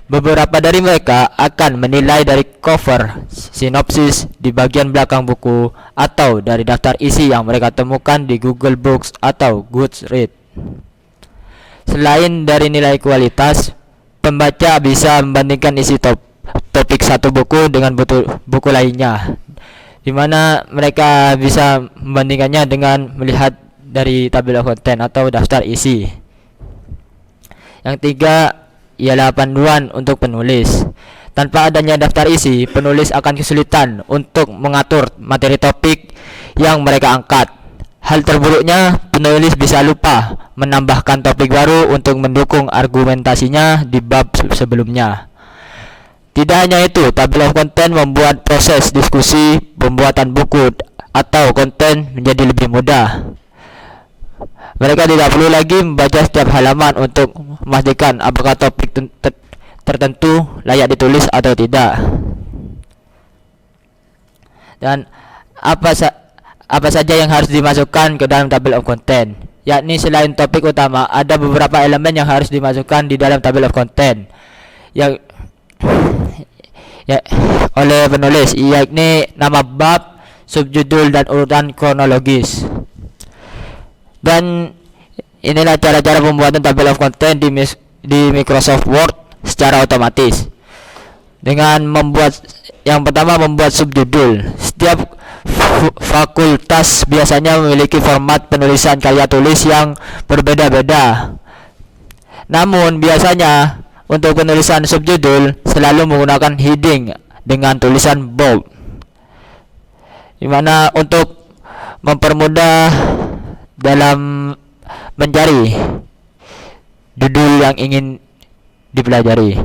Beberapa dari mereka akan menilai dari cover, sinopsis di bagian belakang buku, atau dari daftar isi yang mereka temukan di Google Books atau Goodreads. Selain dari nilai kualitas, pembaca bisa membandingkan isi topik satu buku dengan buku lainnya, di mana mereka bisa membandingkannya dengan melihat dari tabel konten atau daftar isi. Yang tiga ialah panduan untuk penulis. Tanpa adanya daftar isi, penulis akan kesulitan untuk mengatur materi topik yang mereka angkat. Hal terburuknya, penulis bisa lupa menambahkan topik baru untuk mendukung argumentasinya di bab sebelumnya. Tidak hanya itu, table of content membuat proses diskusi pembuatan buku atau konten menjadi lebih mudah. Mereka tidak perlu lagi membaca setiap halaman untuk memastikan apakah topik tertentu layak ditulis atau tidak. Dan apa saja yang harus dimasukkan ke dalam table of content, yakni selain topik utama, ada beberapa elemen yang harus dimasukkan di dalam table of content yang oleh penulis, yakni nama bab, subjudul, dan urutan kronologis. Dan inilah cara-cara pembuatan table of content di Microsoft Word secara otomatis. Dengan yang pertama, membuat subjudul. Setiap fakultas biasanya memiliki format penulisan karya tulis yang berbeda-beda. Namun biasanya untuk penulisan subjudul selalu menggunakan heading dengan tulisan bold, dimana untuk mempermudah dalam mencari judul yang ingin dipelajari.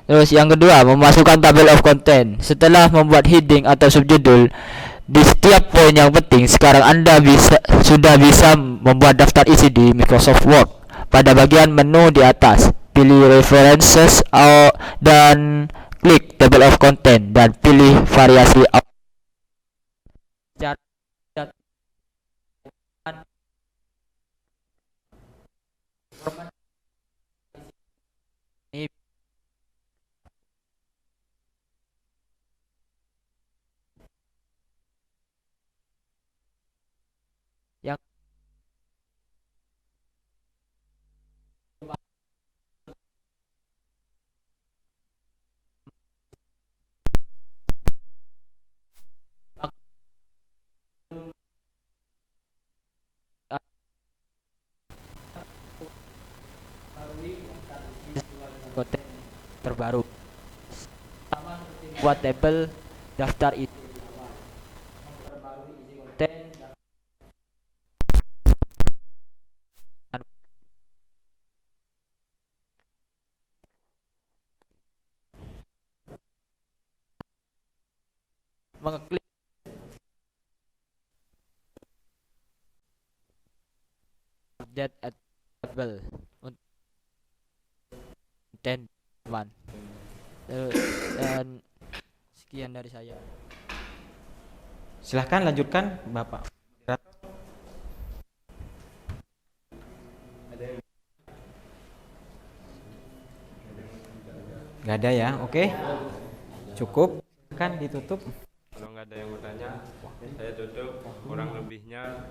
Terus yang kedua, memasukkan table of content. Setelah membuat heading atau subjudul di setiap poin yang penting, sekarang Anda sudah bisa membuat daftar isi di Microsoft Word. Pada bagian menu di atas, pilih references dan klik table of content dan pilih variasi yang konten terbaru. Buat tabel daftar isi konten mengklik update at table untuk konten one. Dan sekian dari saya. Silahkan lanjutkan Bapak. Gak ada ya, oke. Cukup, kan ditutup. Kalau nggak ada yang bertanya, saya tutup. Kurang lebihnya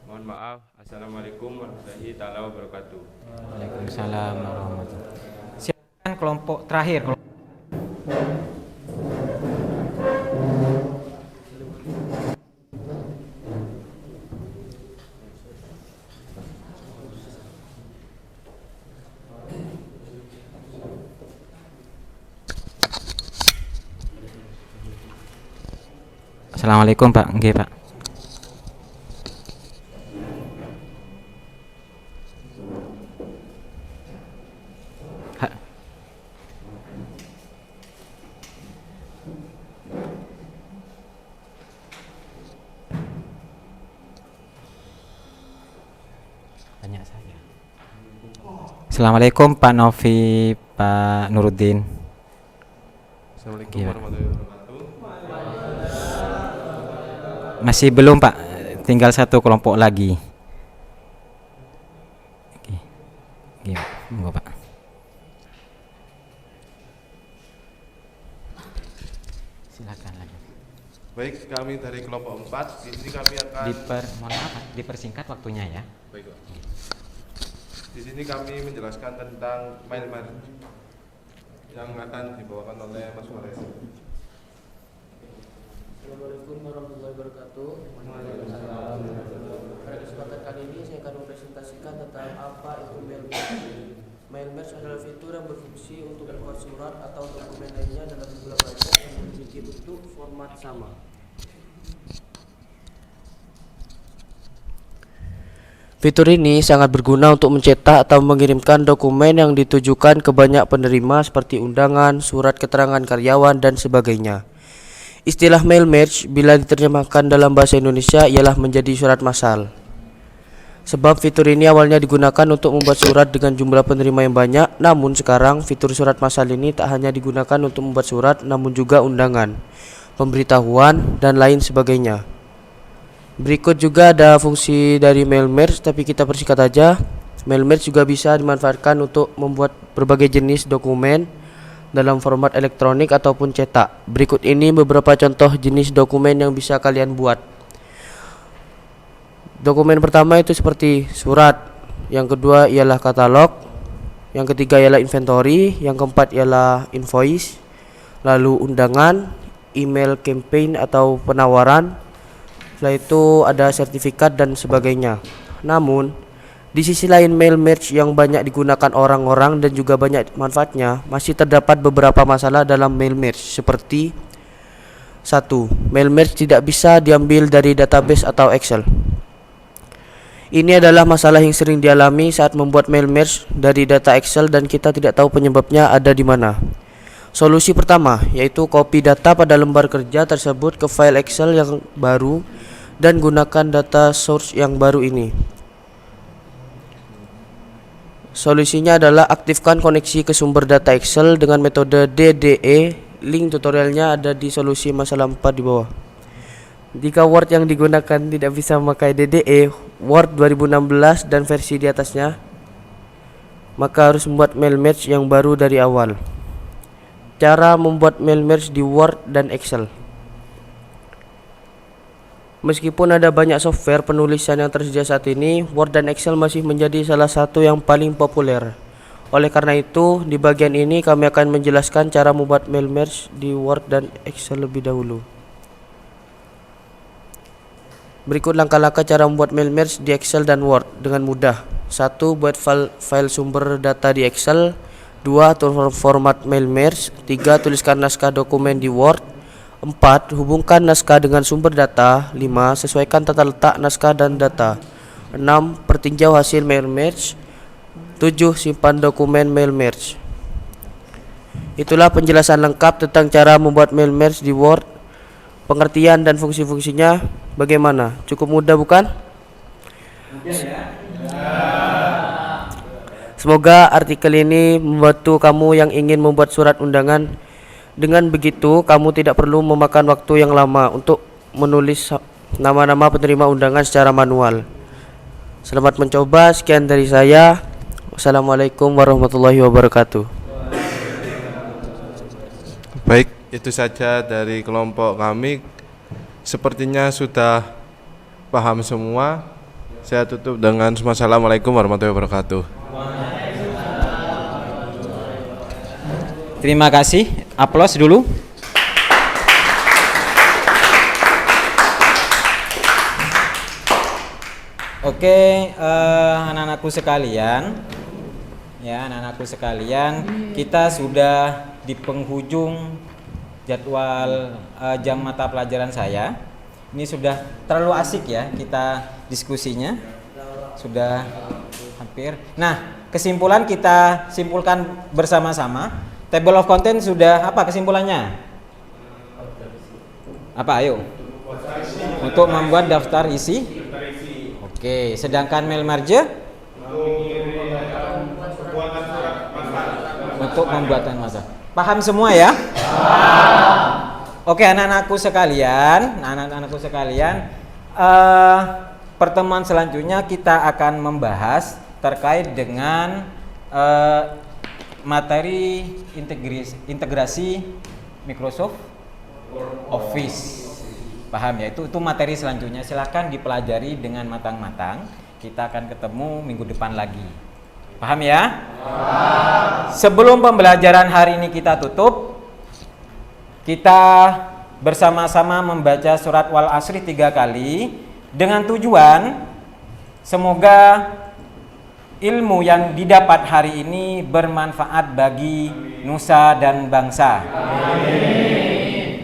mohon maaf. Assalamualaikum warahmatullahi taala wabarakatuh. Waalaikumsalam warahmatullahi wabarakatuh. Silakan kelompok terakhir. Assalamualaikum Pak. Nggih Pak. Ha- Tanya saja. Assalamualaikum Pak Novi, Pak Nuruddin. Assalamualaikum Iya. warahmatullahi wabarakatuh. Masih belum Pak, tinggal satu kelompok lagi. Oke, oke, monggo Pak. Silakan lagi. Baik, kami dari kelompok 4. Di sini kami akan Mohon maaf, Pak, dipersingkat waktunya ya. Baik, Pak. Di sini kami menjelaskan tentang mail merge yang akan dibawakan oleh Mas Wares. Assalamualaikum warahmatullahi wabarakatuh. Pada kesempatan kali ini saya akan mempresentasikan tentang apa itu mail merge. Mail merge adalah fitur yang berfungsi untuk membuat surat atau dokumen lainnya dalam jumlah banyak yang memiliki bentuk format sama. Fitur ini sangat berguna untuk mencetak atau mengirimkan dokumen yang ditujukan ke banyak penerima seperti undangan, surat keterangan karyawan, dan sebagainya. Istilah mail merge bila diterjemahkan dalam bahasa Indonesia ialah menjadi surat massal. Sebab fitur ini awalnya digunakan untuk membuat surat dengan jumlah penerima yang banyak, namun sekarang fitur surat massal ini tak hanya digunakan untuk membuat surat, namun juga undangan, pemberitahuan, dan lain sebagainya. Berikut juga ada fungsi dari mail merge, tapi kita persingkat aja. Mail merge juga bisa dimanfaatkan untuk membuat berbagai jenis dokumen dalam format elektronik ataupun cetak. Berikut ini beberapa contoh jenis dokumen yang bisa kalian buat. Dokumen pertama itu seperti surat, yang kedua ialah katalog, yang ketiga ialah inventory, yang keempat ialah invoice, lalu undangan, email campaign atau penawaran, setelah itu ada sertifikat dan sebagainya. Namun di sisi lain, mail merge yang banyak digunakan orang-orang dan juga banyak manfaatnya, masih terdapat beberapa masalah dalam mail merge seperti 1. Mail merge tidak bisa diambil dari database atau Excel. Ini adalah masalah yang sering dialami saat membuat mail merge dari data Excel dan kita tidak tahu penyebabnya ada di mana. Solusi pertama yaitu copy data pada lembar kerja tersebut ke file Excel yang baru dan gunakan data source yang baru ini. Solusinya adalah aktifkan koneksi ke sumber data Excel dengan metode DDE. Link tutorialnya ada di solusi masalah 4 di bawah. Jika Word yang digunakan tidak bisa memakai DDE, Word 2016 dan versi di atasnya, maka harus membuat mail merge yang baru dari awal. Cara membuat mail merge di Word dan Excel. Meskipun ada banyak software penulisan yang tersedia saat ini, Word dan Excel masih menjadi salah satu yang paling populer. Oleh karena itu, di bagian ini kami akan menjelaskan cara membuat mail merge di Word dan Excel lebih dahulu. Berikut langkah-langkah cara membuat mail merge di Excel dan Word dengan mudah. 1. Buat file sumber data di Excel. 2. Atur format mail merge. 3. Tuliskan naskah dokumen di Word. 4. Hubungkan naskah dengan sumber data. 5. Sesuaikan tata letak naskah dan data. 6. Pertinjau hasil mail merge. 7. Simpan dokumen mail merge. Itulah penjelasan lengkap tentang cara membuat mail merge di Word. Pengertian dan fungsi-fungsinya bagaimana? Cukup mudah bukan? Semoga artikel ini membantu kamu yang ingin membuat surat undangan. Dengan begitu, kamu tidak perlu memakan waktu yang lama untuk menulis nama-nama penerima undangan secara manual. Selamat mencoba. Sekian dari saya. Wassalamualaikum warahmatullahi wabarakatuh. Baik, itu saja dari kelompok kami. sepertinya sudah paham semua. Saya tutup dengan Assalamualaikum warahmatullahi wabarakatuh. Terima kasih. Aplaus dulu. Oke, anak-anakku sekalian, ya anak-anakku sekalian, kita sudah di penghujung jadwal jam mata pelajaran saya. Ini sudah terlalu asik ya kita diskusinya, sudah hampir. Nah, kesimpulan kita simpulkan bersama-sama. Table of content sudah apa kesimpulannya? Apa ayo? Untuk membuat daftar isi. Oke, sedangkan mail merge untuk pembuatan masa. Paham semua ya? Oke, anak-anakku sekalian, pertemuan selanjutnya kita akan membahas terkait dengan materi integrasi Microsoft Office. Paham ya? Itu materi selanjutnya. Silakan dipelajari dengan matang-matang. Kita akan ketemu minggu depan lagi. Paham ya? Sebelum pembelajaran hari ini kita tutup, kita bersama-sama membaca surat Wal Asri 3 kali dengan tujuan semoga ilmu yang didapat hari ini bermanfaat bagi nusa dan bangsa. Amin.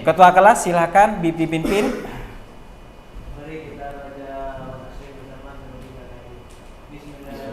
Ketua kelas silakan dipimpin.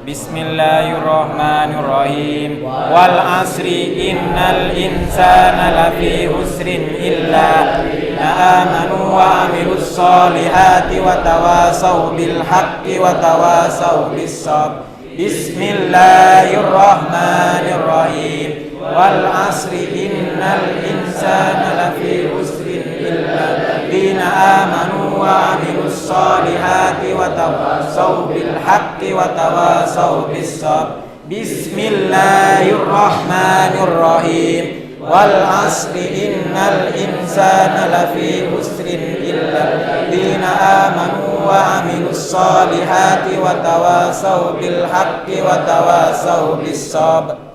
Bismillahirrahmanirrahim. Wal asri innal insana lafi husrin illa amanu wa amilus solihati wa tawasaw bil haqqi wa tawasaw bis sabr. Bismillahirrahmanirrahim. Wal asri innal insana lafi husrin illa alladzina amanu wa amilus solihati wa tawasaw bil haqqi wa tawasaw bis sabr. Bismillahirrahmanirrahim. Wal asri innal insana lafi husrin illa alladzina amanu wa amilus solihati wa tawasaw bil haqqi wa tawasaw bis sabr.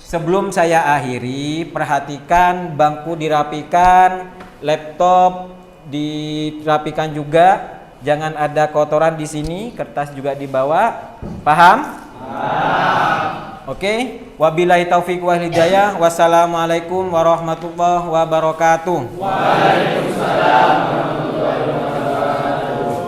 Sebelum saya akhiri, perhatikan bangku dirapikan, laptop dirapikan juga, jangan ada kotoran di sini, kertas juga dibawa. Paham? Paham. Oke, wabillahi taufiq wal hidayah. Wassalamualaikum warahmatullahi wabarakatuh. Waalaikumsalam.